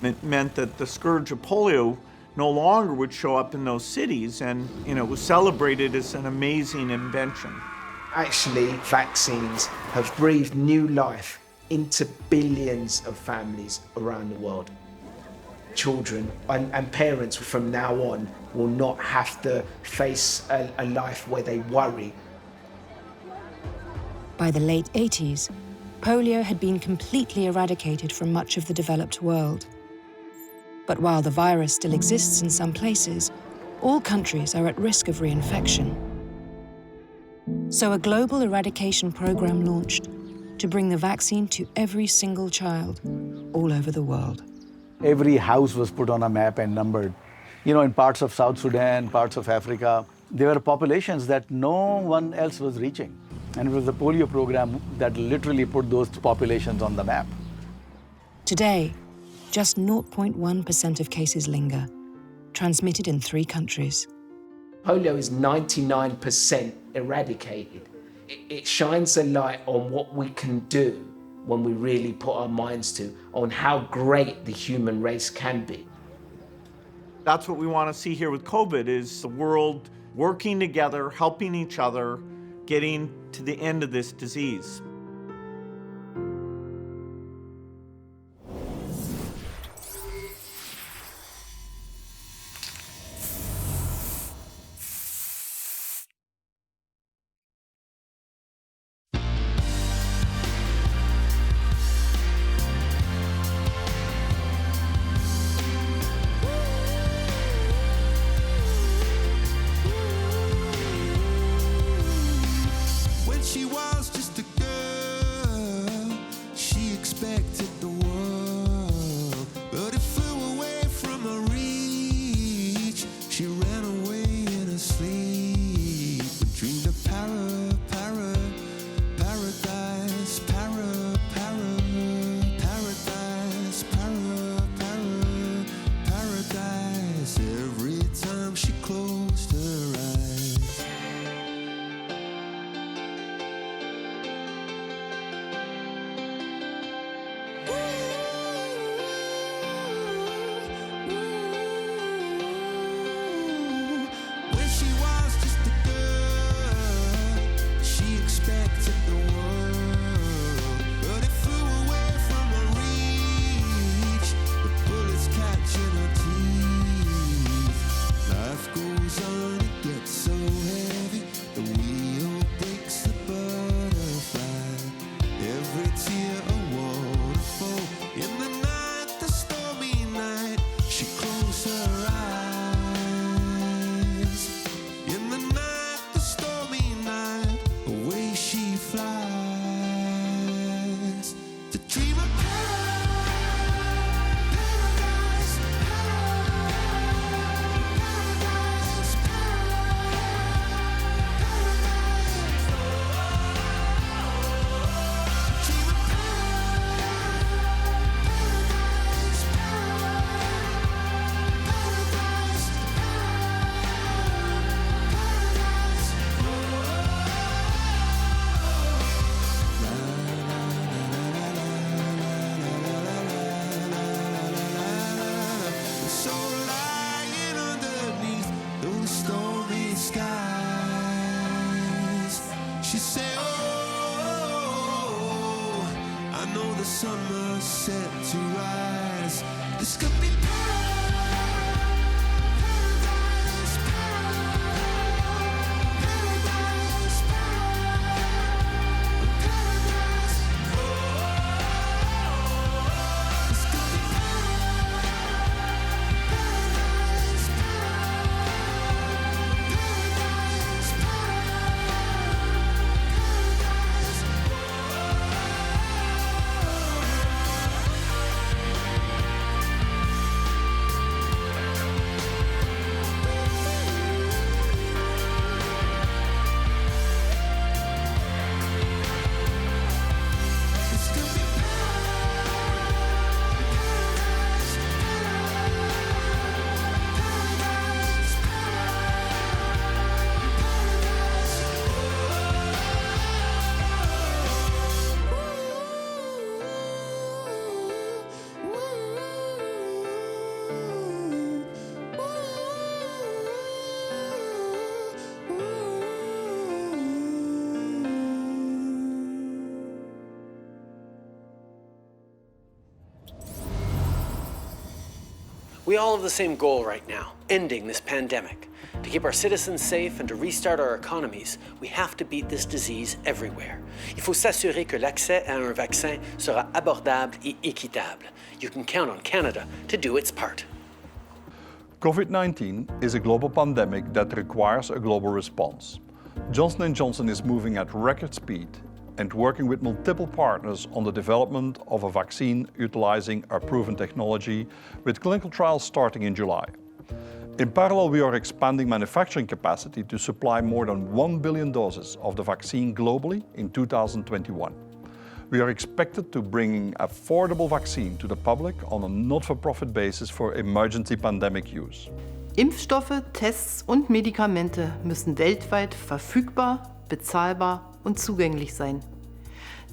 It meant that the scourge of polio no longer would show up in those cities and, was celebrated as an amazing invention. Actually, vaccines have breathed new life into billions of families around the world. Children and parents from now on will not have to face a life where they worry. By the late 80s, polio had been completely eradicated from much of the developed world. But while the virus still exists in some places, all countries are at risk of reinfection. So a global eradication program launched to bring the vaccine to every single child all over the world. Every house was put on a map and numbered. In parts of South Sudan, parts of Africa, there were populations that no one else was reaching. And it was the polio program that literally put those populations on the map. Today, just 0.1% of cases linger, transmitted in 3 countries. Polio is 99% eradicated. It shines a light on what we can do when we really put our minds to, on how great the human race can be. That's what we want to see here with COVID, is the world working together, helping each other, getting to the end of this disease. When she was just a girl. know the summer's set to rise. This could be We all have the same goal right now, ending this pandemic. To keep our citizens safe and to restart our economies, we have to beat this disease everywhere. Il faut s'assurer que l'accès à un vaccin sera abordable et équitable. You can count on Canada to do its part. COVID-19 is a global pandemic that requires a global response. Johnson & Johnson is moving at record speed and working with multiple partners on the development of a vaccine utilizing our proven technology, with clinical trials starting in July. In parallel, we are expanding manufacturing capacity to supply more than 1 billion doses of the vaccine globally in 2021. We are expected to bring affordable vaccine to the public on a not-for-profit basis for emergency pandemic use. Impfstoffe, Tests und Medikamente müssen weltweit verfügbar, bezahlbar und zugänglich sein.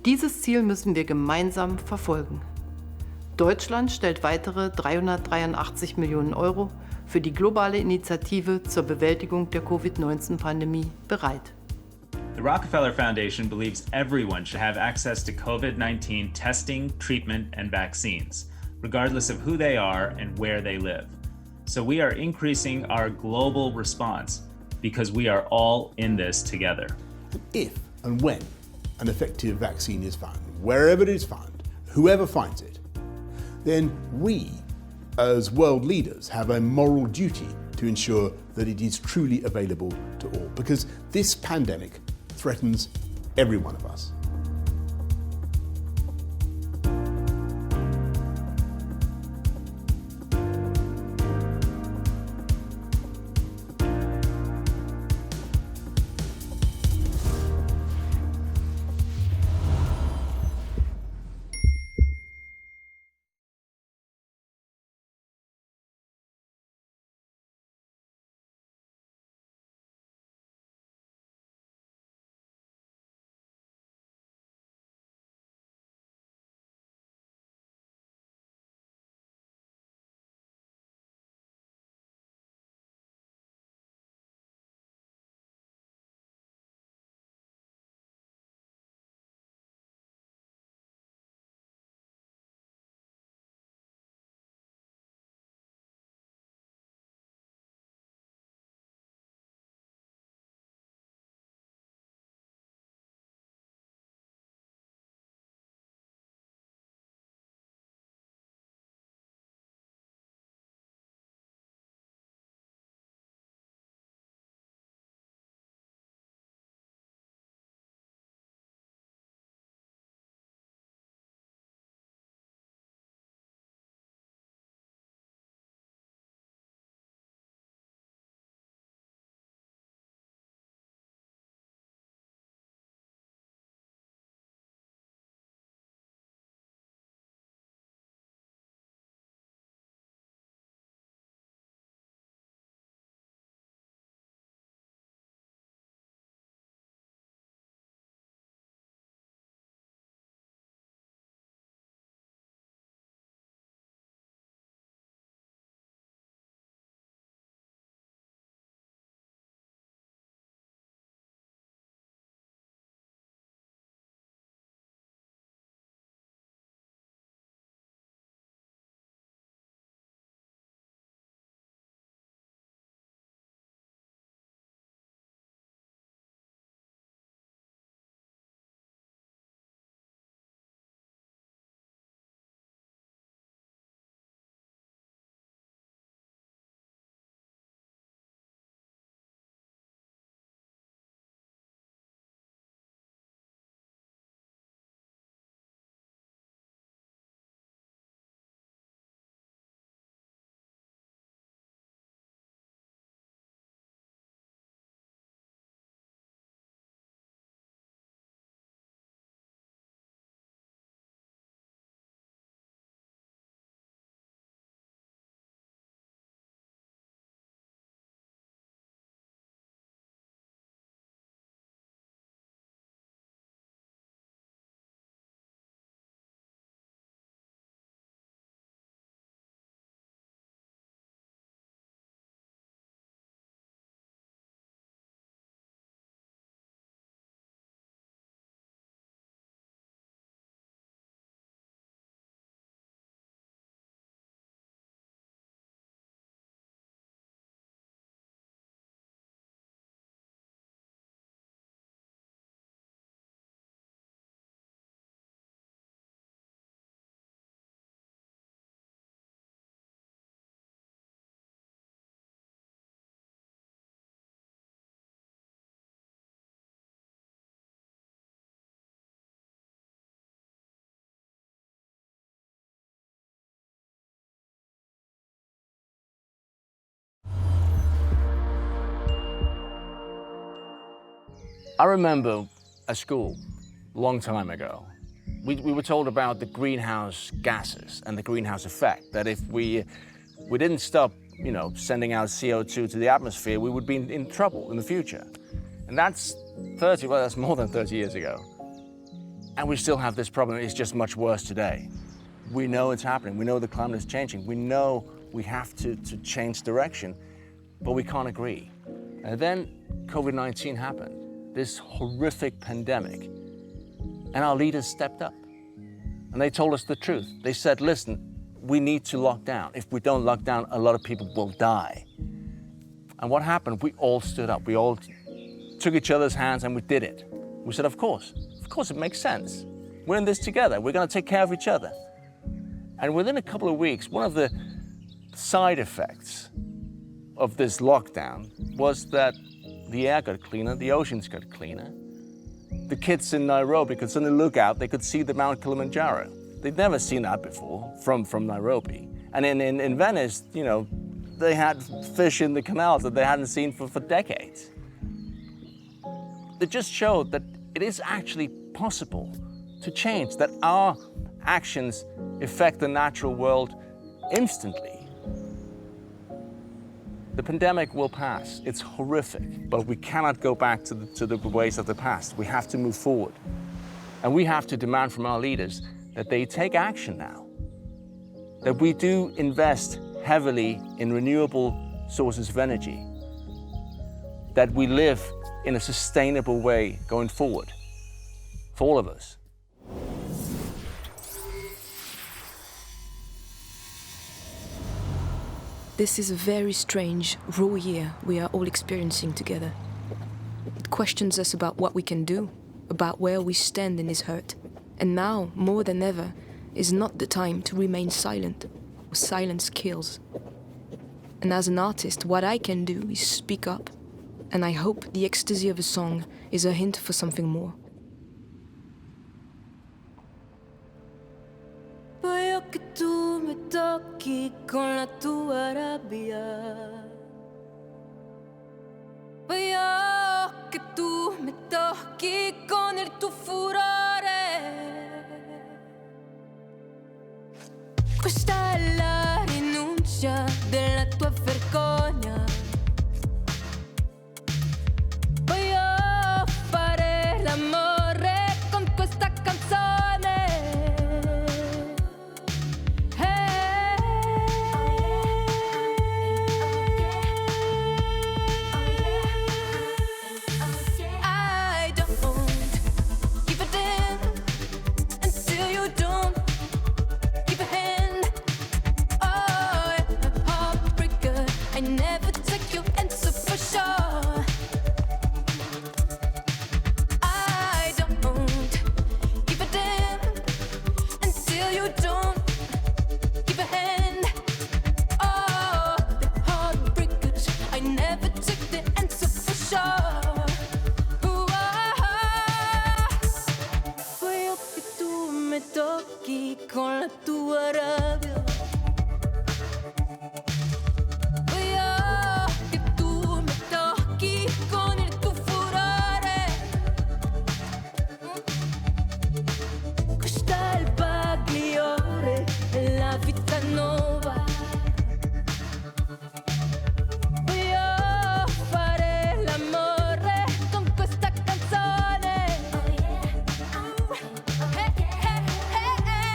Dieses Ziel müssen wir gemeinsam verfolgen. Deutschland stellt weitere 383 Millionen Euro für die globale Initiative zur Bewältigung der Covid-19-Pandemie bereit. The Rockefeller Foundation believes everyone should have access to COVID-19 testing, treatment, and vaccines, regardless of who they are and where they live. So we are increasing our global response because we are all in this together. If and when an effective vaccine is found, wherever it is found, whoever finds it, then we, as world leaders, have a moral duty to ensure that it is truly available to all, because this pandemic threatens every one of us. I remember at school, a long time ago, we were told about the greenhouse gases and the greenhouse effect, that if we didn't stop, sending out CO2 to the atmosphere, we would be in trouble in the future. And that's more than 30 years ago. And we still have this problem. It's just much worse today. We know it's happening. We know the climate is changing. We know we have to change direction, but we can't agree. And then COVID-19 happened, this horrific pandemic. And our leaders stepped up. And they told us the truth. They said, listen, we need to lock down. If we don't lock down, a lot of people will die. And what happened? We all stood up. We all took each other's hands and we did it. We said, of course it makes sense. We're in this together. We're going to take care of each other. And within a couple of weeks, one of the side effects of this lockdown was that the air got cleaner, the oceans got cleaner. The kids in Nairobi could suddenly look out, they could see the Mount Kilimanjaro. They'd never seen that before from Nairobi. And in Venice, they had fish in the canals that they hadn't seen for decades. It just showed that it is actually possible to change, that our actions affect the natural world instantly. The pandemic will pass. It's horrific, but we cannot go back to the ways of the past. We have to move forward. And we have to demand from our leaders that they take action now, that we do invest heavily in renewable sources of energy, that we live in a sustainable way going forward for all of us. This is a very strange, raw year we are all experiencing together. It questions us about what we can do, about where we stand in this hurt. And now, more than ever, is not the time to remain silent. Silence kills. And as an artist, what I can do is speak up. And I hope the ecstasy of a song is a hint for something more. Voglio che tu mi tocchi con la tua rabbia. Voglio che tu mi tocchi con il tuo furore. Questa è la rinuncia della tua vergogna. Voglio fare l'amore con questa canzone. I don't give a damn until you don't give a hand. Oh, heartbreaker, I never take your answer for sure. I don't give a damn until you don't give a hand. Oh, the heartbreakers, I never took the answer for sure. Ooh, voglio che tu mi tocchi con la tua rabbia. Voglio che tu mi tocchi con il tuo furore. Questa è il bagliore, è la vita nuova. Voglio fare l'amore con questa canzone. Hey, hey, hey, hey.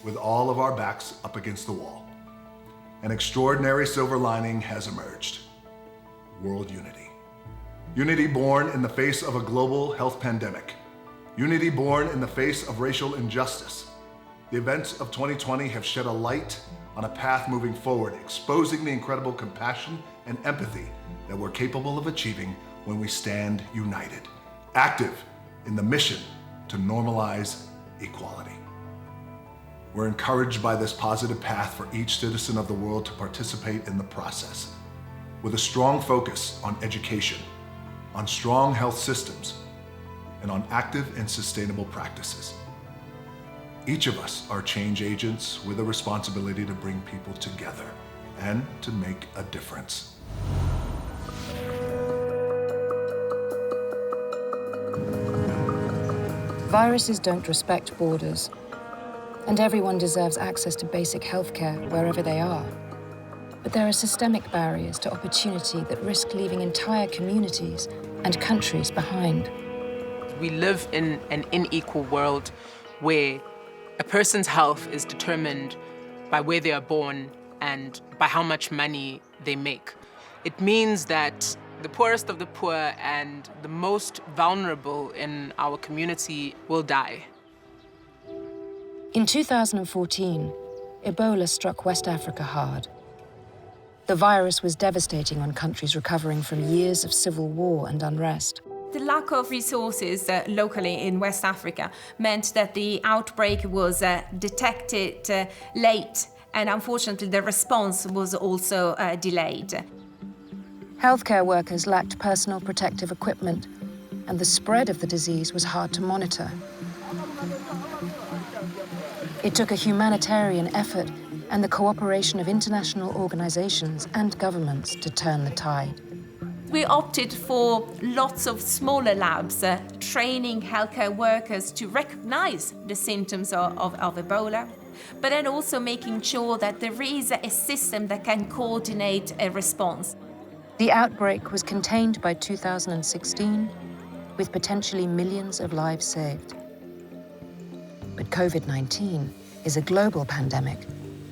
with all of our backs up against the wall. An extraordinary silver lining has emerged: world unity. Unity born in the face of a global health pandemic. Unity born in the face of racial injustice. The events of 2020 have shed a light on a path moving forward, exposing the incredible compassion and empathy that we're capable of achieving when we stand united, active in the mission to normalize equality. We're encouraged by this positive path for each citizen of the world to participate in the process, with a strong focus on education, on strong health systems, and on active and sustainable practices. Each of us are change agents with a responsibility to bring people together and to make a difference. Viruses don't respect borders, and everyone deserves access to basic healthcare wherever they are. But there are systemic barriers to opportunity that risk leaving entire communities and countries behind. We live in an unequal world where a person's health is determined by where they are born and by how much money they make. It means that the poorest of the poor and the most vulnerable in our community will die. In 2014, Ebola struck West Africa hard. The virus was devastating on countries recovering from years of civil war and unrest. The lack of resources locally in West Africa meant that the outbreak was detected late, and unfortunately the response was also delayed. Healthcare workers lacked personal protective equipment, and the spread of the disease was hard to monitor. It took a humanitarian effort and the cooperation of international organizations and governments to turn the tide. We opted for lots of smaller labs, training healthcare workers to recognize the symptoms of Ebola, but then also making sure that there is a system that can coordinate a response. The outbreak was contained by 2016, with potentially millions of lives saved. But COVID-19 is a global pandemic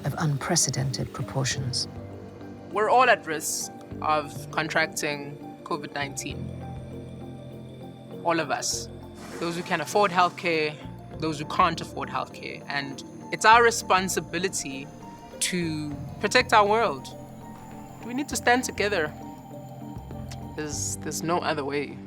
of unprecedented proportions. We're all at risk of contracting COVID-19. All of us. Those who can afford healthcare, those who can't afford healthcare. And it's our responsibility to protect our world. We need to stand together. There's no other way.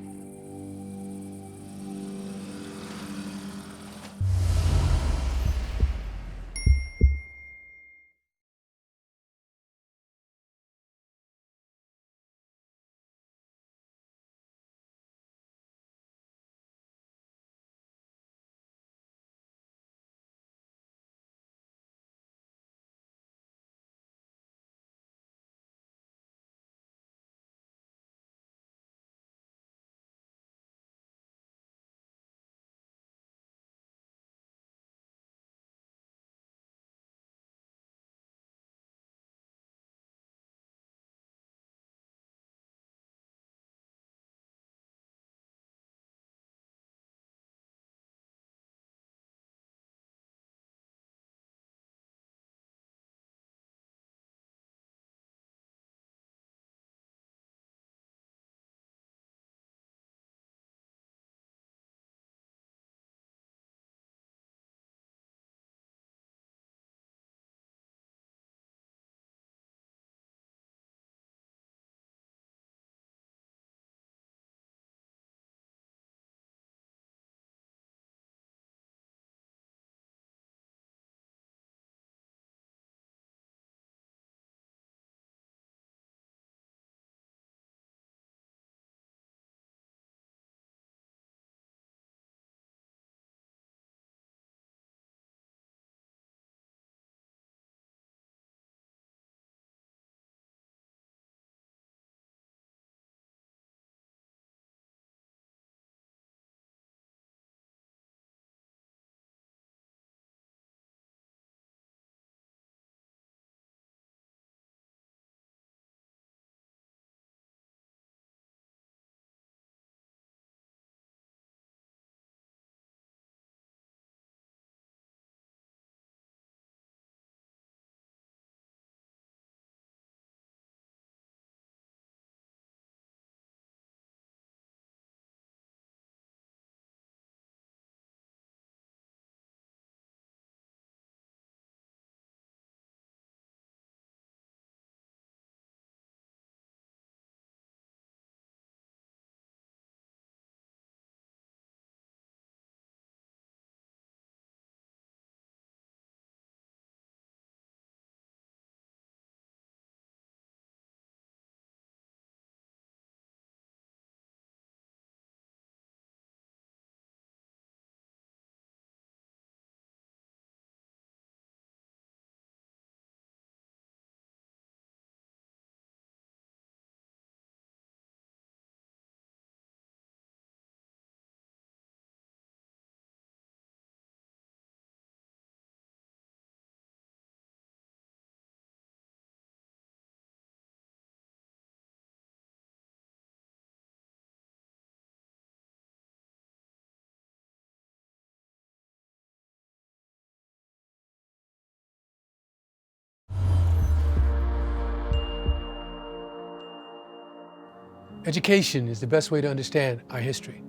Education is the best way to understand our history,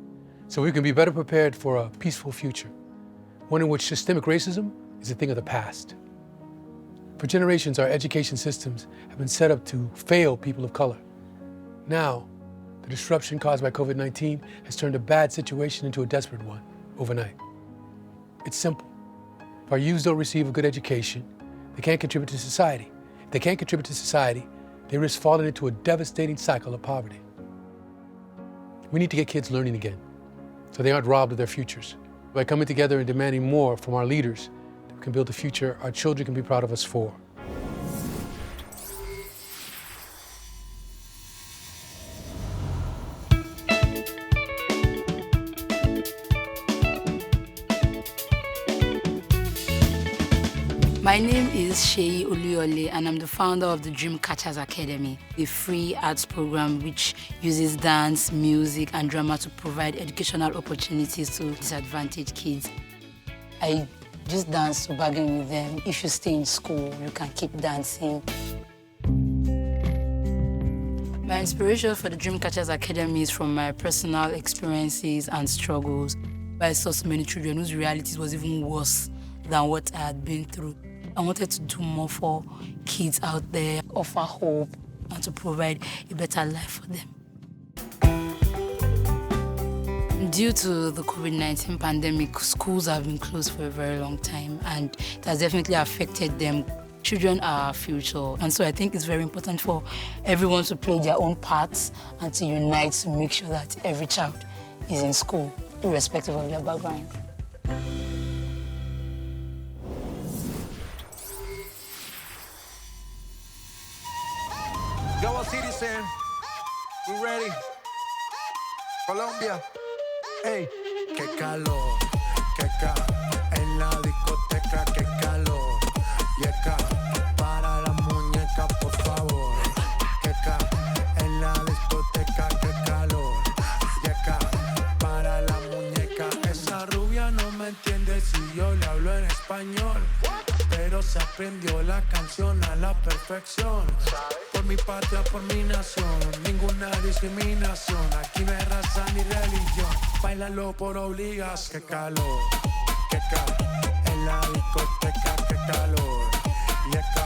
so we can be better prepared for a peaceful future, one in which systemic racism is a thing of the past. For generations, our education systems have been set up to fail people of color. Now, the disruption caused by COVID-19 has turned a bad situation into a desperate one overnight. It's simple. If our youth don't receive a good education, they can't contribute to society. If they can't contribute to society, they risk falling into a devastating cycle of poverty. We need to get kids learning again, so they aren't robbed of their futures. By coming together and demanding more from our leaders, we can build a future our children can be proud of us for. My name is Sheyi Oluyole, and I'm the founder of the Dreamcatchers Academy, a free arts program which uses dance, music, and drama to provide educational opportunities to disadvantaged kids. I use dance to bargain with them. If you stay in school, you can keep dancing. My inspiration for the Dreamcatchers Academy is from my personal experiences and struggles. I saw so many children whose realities was even worse than what I had been through. I wanted to do more for kids out there, offer hope, and to provide a better life for them. Due to the COVID-19 pandemic, schools have been closed for a very long time, and it has definitely affected them. Children are our future, and so I think it's very important for everyone to play their own parts and to unite to make sure that every child is in school, irrespective of their background. Global citizen, we ready? Colombia, hey, qué calor, en la discoteca, qué calor, yeca, para la muñeca, por favor, queca, en la discoteca, qué calor, yeca, para la muñeca. Esa rubia no me entiende si yo le hablo en español, pero se aprendió la canción a la perfección. Por mi patria, por mi nación, ninguna discriminación. Aquí no hay raza ni religión. Báilalo por obligación. Qué calor, en la discoteca, qué calor. Yeca,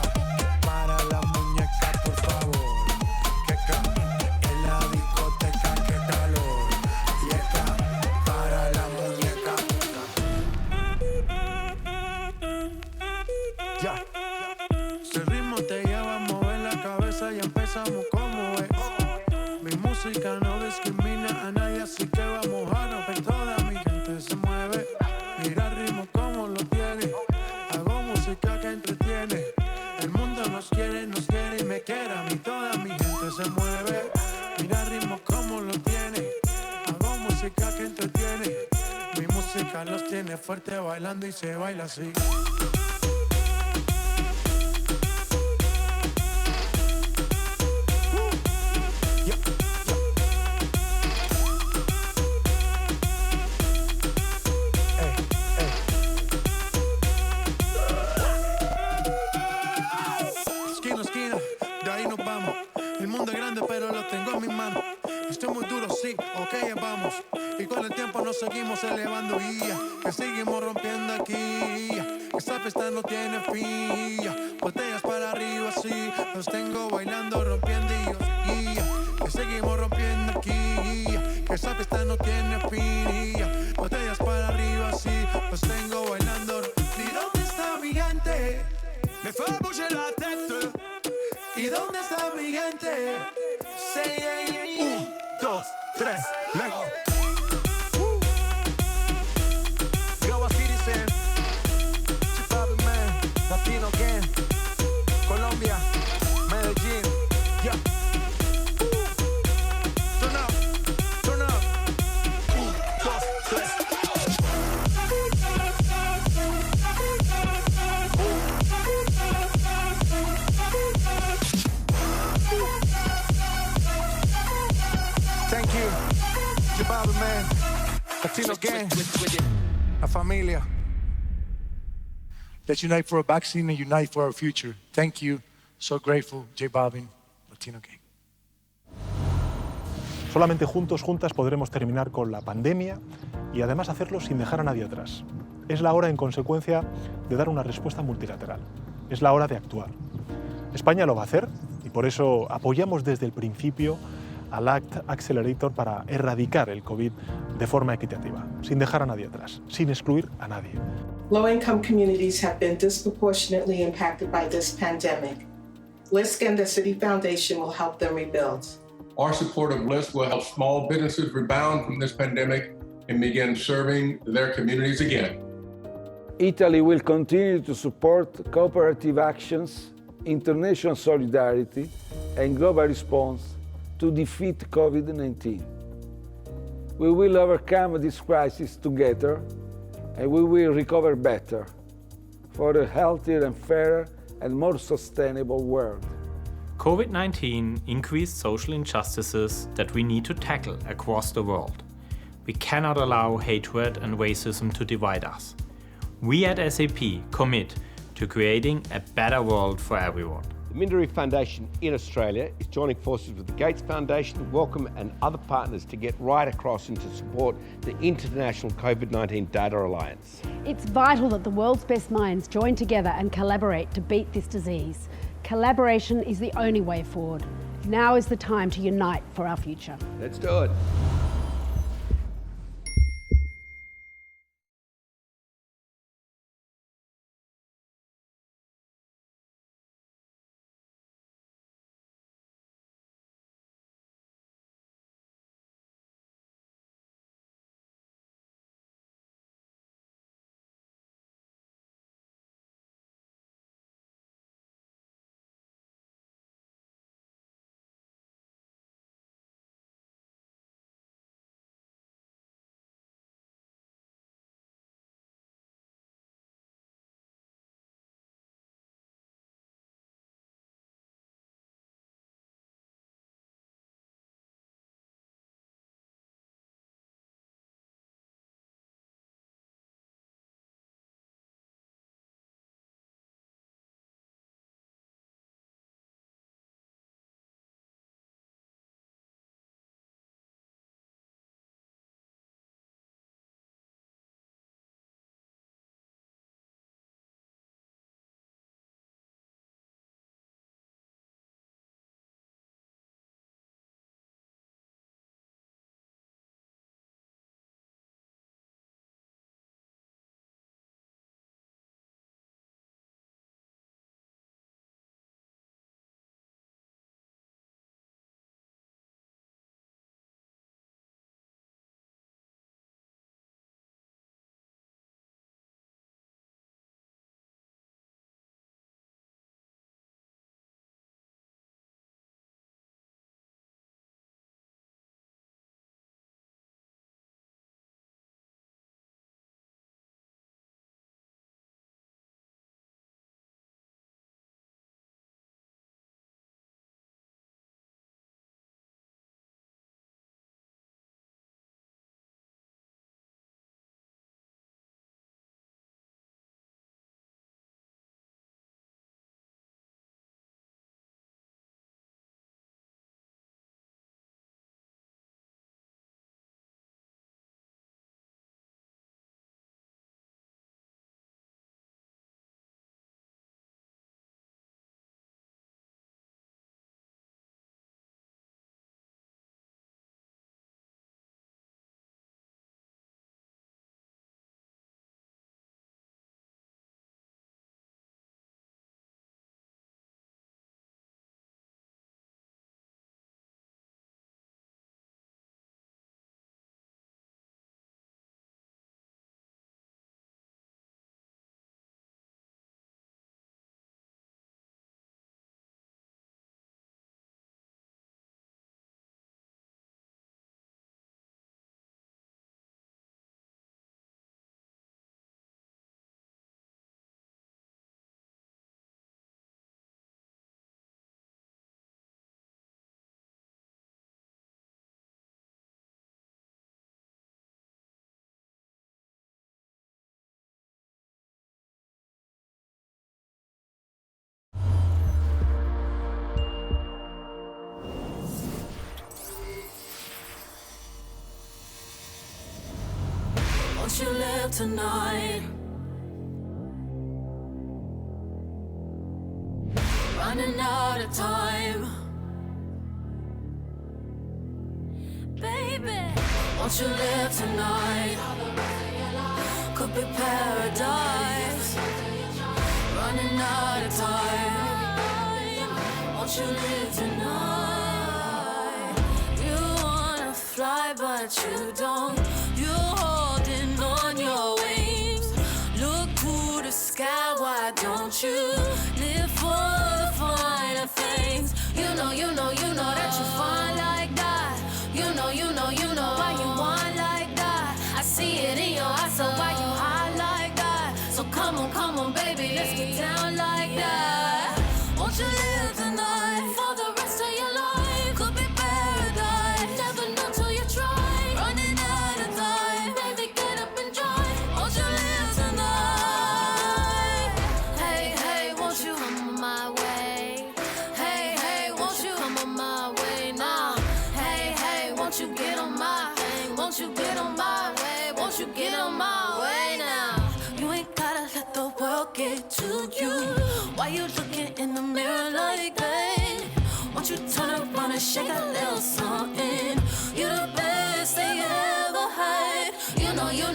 para la muñeca, por favor. Queca, en la discoteca, qué calor. Yeca, para la muñeca. Ya. Si el ritmo te lleva a mover la cabeza y empezamos como es. Mi música no discrimina a nadie, así que vamos a romper. Toda mi gente se mueve. Mira el ritmo como lo tiene. Hago música que entretiene. El mundo nos quiere y me quiere a mí. Toda mi gente se mueve. Mira el ritmo como lo tiene. Hago música que entretiene. Mi música los tiene fuerte bailando y se baila así. El mundo es grande, pero lo tengo en mis manos. Estoy muy duro, sí, ok, vamos. Y con el tiempo nos seguimos elevando, guía. Que seguimos rompiendo aquí, que esta fiesta no tiene fin. Botellas para arriba, sí. Los tengo bailando, rompiendo guía. Que seguimos rompiendo aquí, que esta fiesta no tiene fin. Botellas para arriba, sí. Los tengo bailando. ¿Y dónde está mi gente? Me fue a bouger la tête. ¿Y dónde está mi gente? Say, 1, 2, 3, let's go. Global citizen, Chicago man, Latino gang, Colombia, Medellín, yeah. Turn up, 1, 2, 3. Thank you, J Man, Latino gang, la familia. Let's unite for a vaccine and unite for our future. Thank you. So grateful, J Balvin, Latino gang. Solamente juntos, juntas, podremos terminar con la pandemia y además hacerlo sin dejar a nadie atrás. Es la hora, en consecuencia, de dar una respuesta multilateral. Es la hora de actuar. España lo va a hacer y por eso apoyamos desde el principio al Act Accelerator para erradicar el COVID de forma equitativa, sin dejar a nadie atrás, sin excluir a nadie. Low-income communities have been disproportionately impacted by this pandemic. LISC and the City Foundation will help them rebuild. Our support of LISC will help small businesses rebound from this pandemic and begin serving their communities again. Italy will continue to support cooperative actions, international solidarity, and global response to defeat COVID-19. We will overcome this crisis together, and we will recover better for a healthier and fairer and more sustainable world. COVID-19 increased social injustices that we need to tackle across the world. We cannot allow hatred and racism to divide us. We at SAP commit to creating a better world for everyone. The Minderoo Foundation in Australia is joining forces with the Gates Foundation, Wellcome and other partners to get right across and to support the International COVID-19 Data Alliance. It's vital that the world's best minds join together and collaborate to beat this disease. Collaboration is the only way forward. Now is the time to unite for our future. Let's do it. Won't you live tonight? Running out of time. Baby, won't you live tonight? Could be paradise. Running out of time. Won't you live tonight? You wanna fly, but you don't. You're holding on your wings. Look to the sky, why don't you live for the finer things? You know that you're fine like that. You know why you want like that. I see it in your eyes, so why you high like that? So come on, baby, let's get down like that. Won't you live tonight for the rest of your life? Could be paradise, never know till you try. Running out of time, baby, get up and drive. Won't you live tonight? Hey, won't you come my way? Hey, won't you come on my way now? Hey, won't you get on my way? Won't you get on my way? Won't you get on my way now? You ain't gotta let the world get to you. Why you looking in the mirror like that? Won't you turn around and shake a little something? You're the best they ever had. You know that you're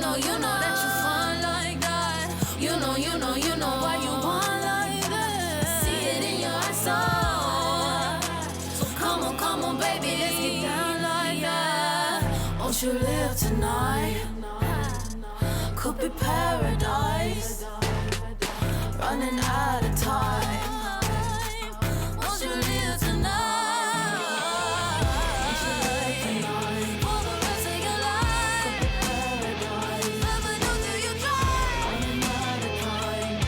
fine like that. You know why you want like that. See it in your eyes, so come on, baby, let's get down like that. Won't you live tonight? Could be paradise. Running out of time. Won't you live tonight? Won't you live tonight? For the rest of your life. Could be paradise. Never know till you try. Running out of time.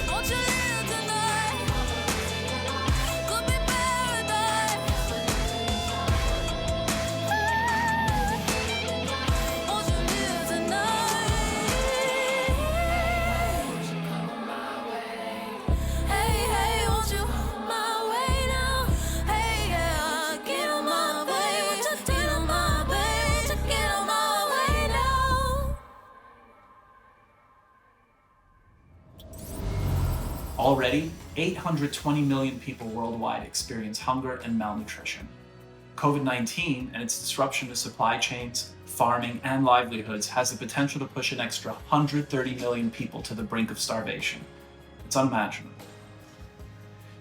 Won't you live tonight? Could be paradise. Won't you live tonight? Hey, won't you my way now? Hey, yeah, get on my way. Won't you get on my way? Get on my way now. Already, 820 million people worldwide experience hunger and malnutrition. COVID-19 and its disruption to supply chains, farming, and livelihoods has the potential to push an extra 130 million people to the brink of starvation. It's unimaginable.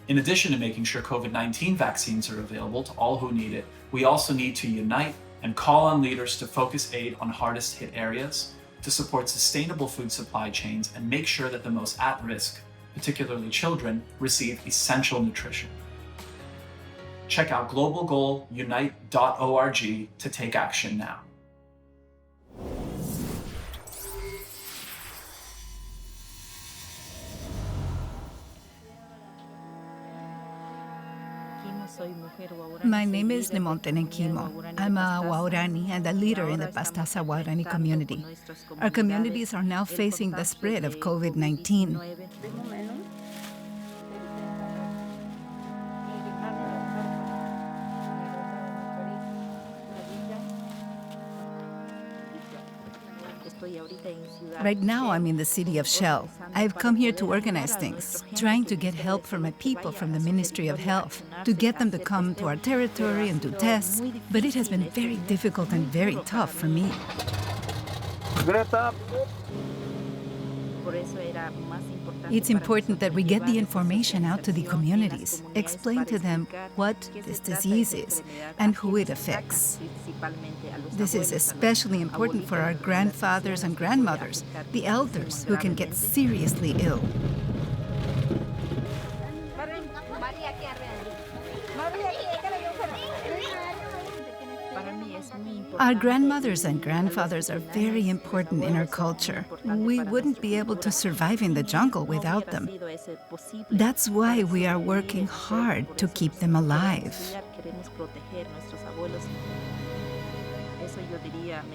In addition to making sure COVID-19 vaccines are available to all who need it, we also need to unite and call on leaders to focus aid on hardest hit areas, to support sustainable food supply chains, and make sure that the most at risk, particularly children, receive essential nutrition. Check out globalgoalunite.org to take action now. My name is Nemontene Kimo. I'm a Waorani and a leader in the Pastasa Waorani community. Our communities are now facing the spread of COVID-19. Right now, I'm in the city of Shell. I've come here to organize things, trying to get help for my people from the Ministry of Health, to get them to come to our territory and do tests, but it has been very difficult and very tough for me. Greta! It's important that we get the information out to the communities, explain to them what this disease is and who it affects. This is especially important for our grandfathers and grandmothers, the elders who can get seriously ill. Our grandmothers and grandfathers are very important in our culture. We wouldn't be able to survive in the jungle without them. That's why we are working hard to keep them alive.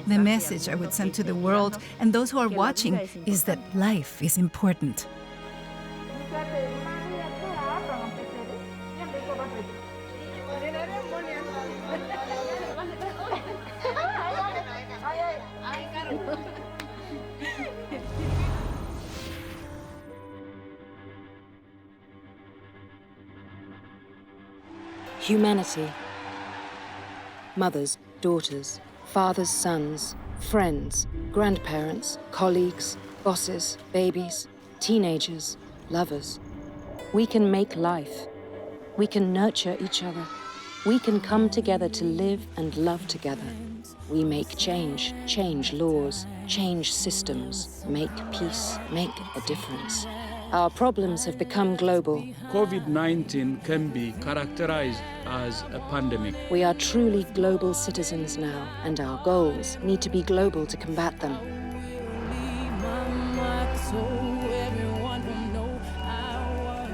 The message I would send to the world and those who are watching is that life is important. Humanity. Mothers, daughters, fathers, sons, friends, grandparents, colleagues, bosses, babies, teenagers, lovers. We can make life. We can nurture each other. We can come together to live and love together. We make change laws, change systems, make peace, make a difference. Our problems have become global. COVID-19 can be characterized as a pandemic. We are truly global citizens now, and our goals need to be global to combat them.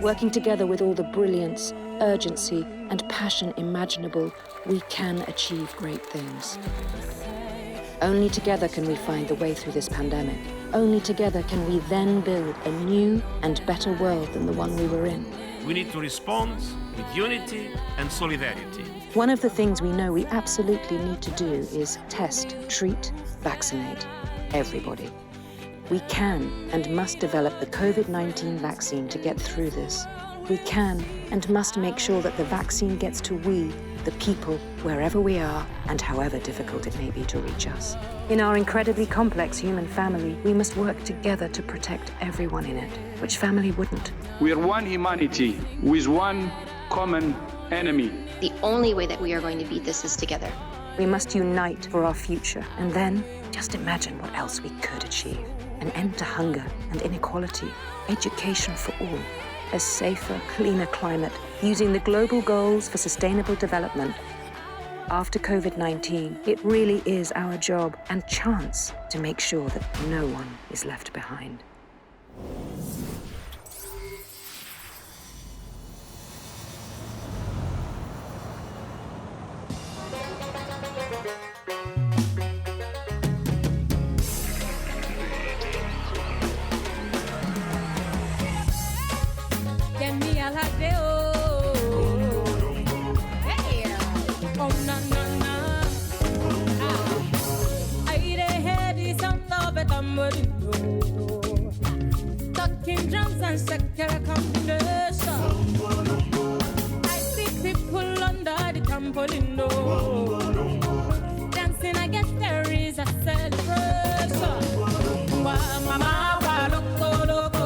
Working together with all the brilliance, urgency, and passion imaginable, we can achieve great things. Only together can we find the way through this pandemic. Only together can we then build a new and better world than the one we were in. We need to respond with unity and solidarity. One of the things we know we absolutely need to do is test, treat, vaccinate everybody. We can and must develop the COVID-19 vaccine to get through this. We can and must make sure that the vaccine gets to we, the people, wherever we are and however difficult it may be to reach us. In our incredibly complex human family, we must work together to protect everyone in it. Which family wouldn't? We are one humanity with one common enemy. The only way that we are going to beat this is together. We must unite for our future, and then just imagine what else we could achieve. An end to hunger and inequality, education for all, a safer, cleaner climate, using the global goals for sustainable development. After COVID-19, it really is our job and chance to make sure that no one is left behind. Yemi Alade, hey, oh na na na, I heard the sound of a tambourino, talking drums and Shakira combination. I see people under the tambourino, dancing. I guess there is a celebration. Wa mama wa loco loco.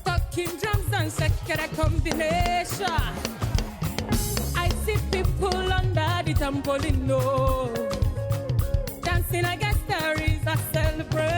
Talking drums and Shakira combination. I see people under the tambourino, dancing. I guess there is a celebration.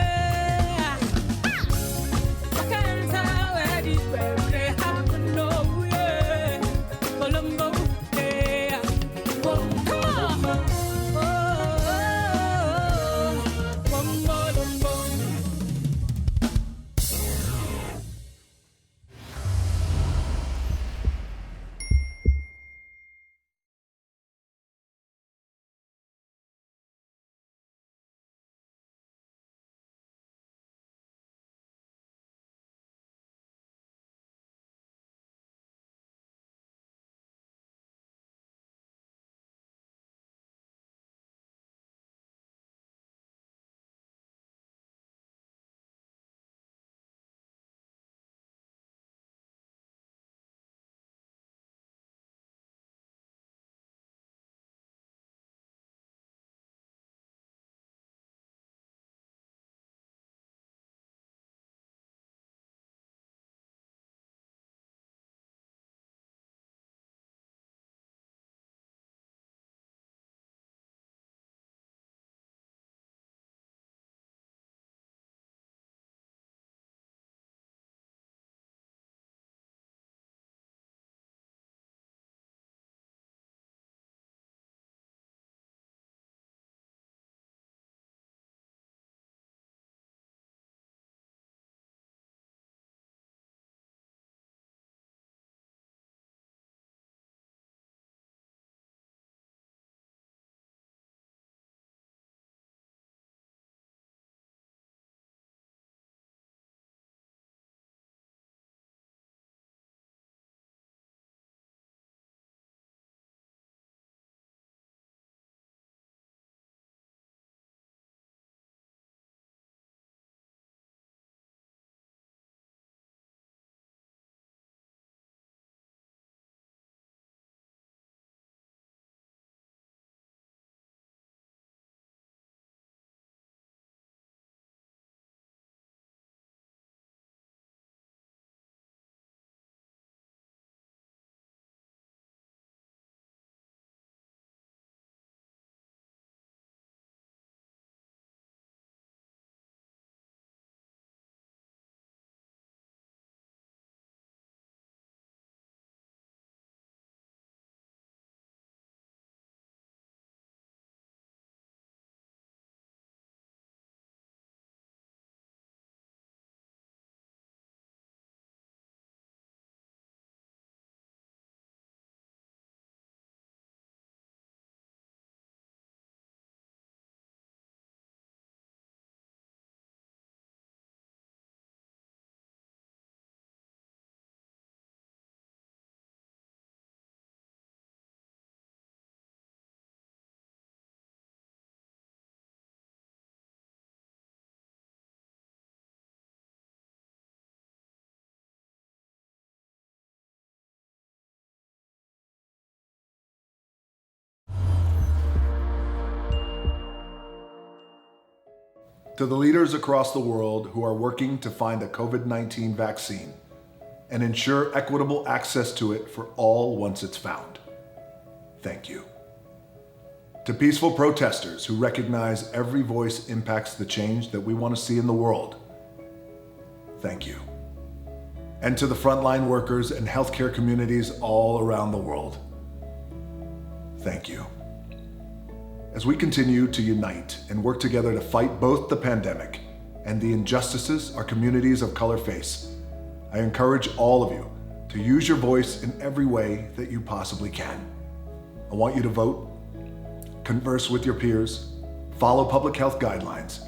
To the leaders across the world who are working to find a COVID-19 vaccine and ensure equitable access to it for all once it's found, thank you. To peaceful protesters who recognize every voice impacts the change that we want to see in the world, thank you. And to the frontline workers and healthcare communities all around the world, thank you. As we continue to unite and work together to fight both the pandemic and the injustices our communities of color face, I encourage all of you to use your voice in every way that you possibly can. I want you to vote, converse with your peers, follow public health guidelines,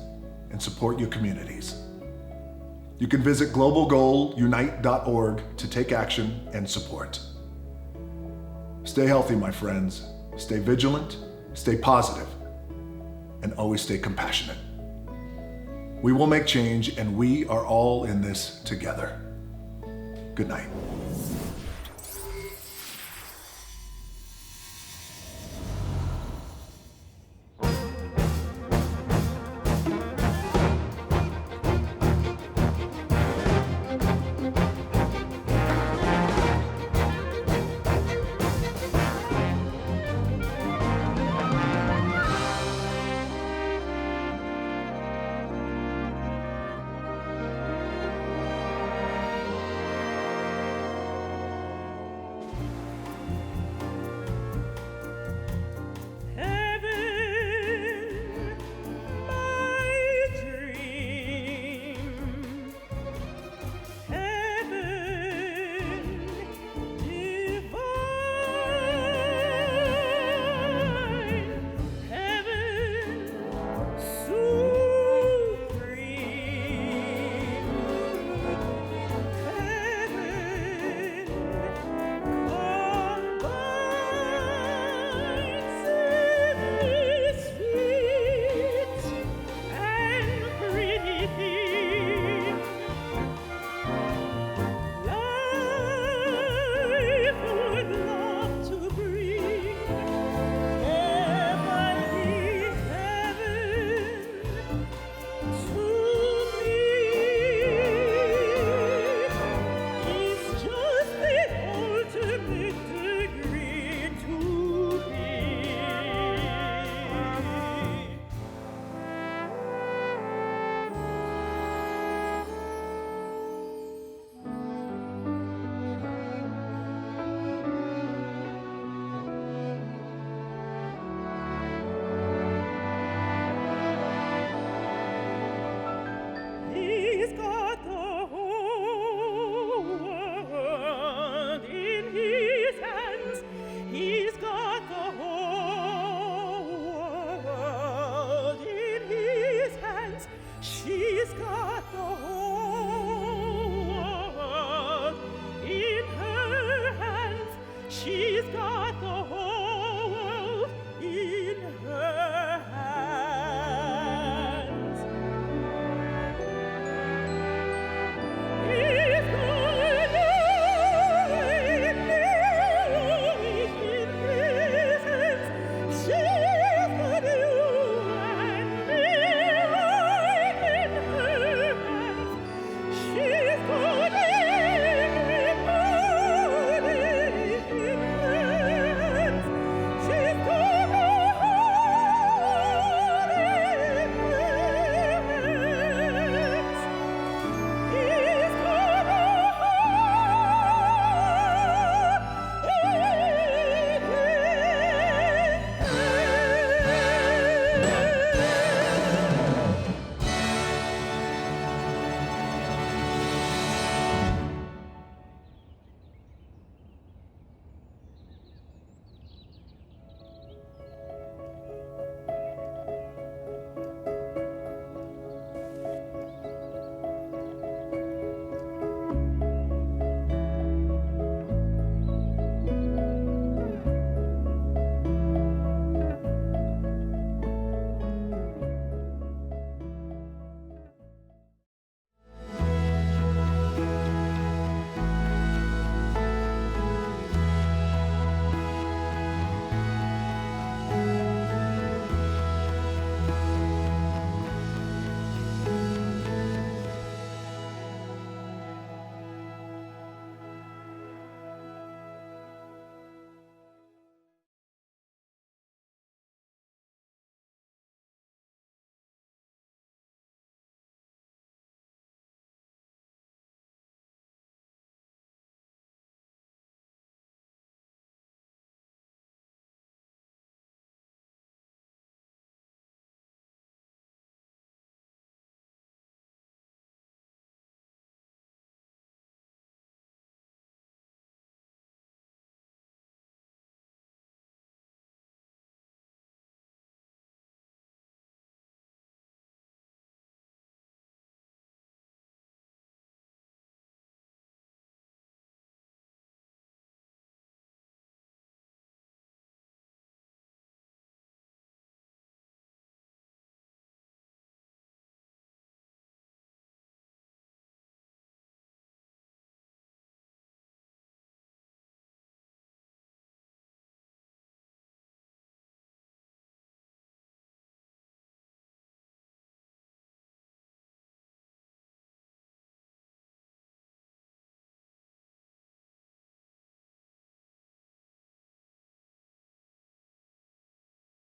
and support your communities. You can visit globalgoalunite.org to take action and support. Stay healthy, my friends. Stay vigilant, stay positive, and always stay compassionate. We will make change, and we are all in this together. Good night.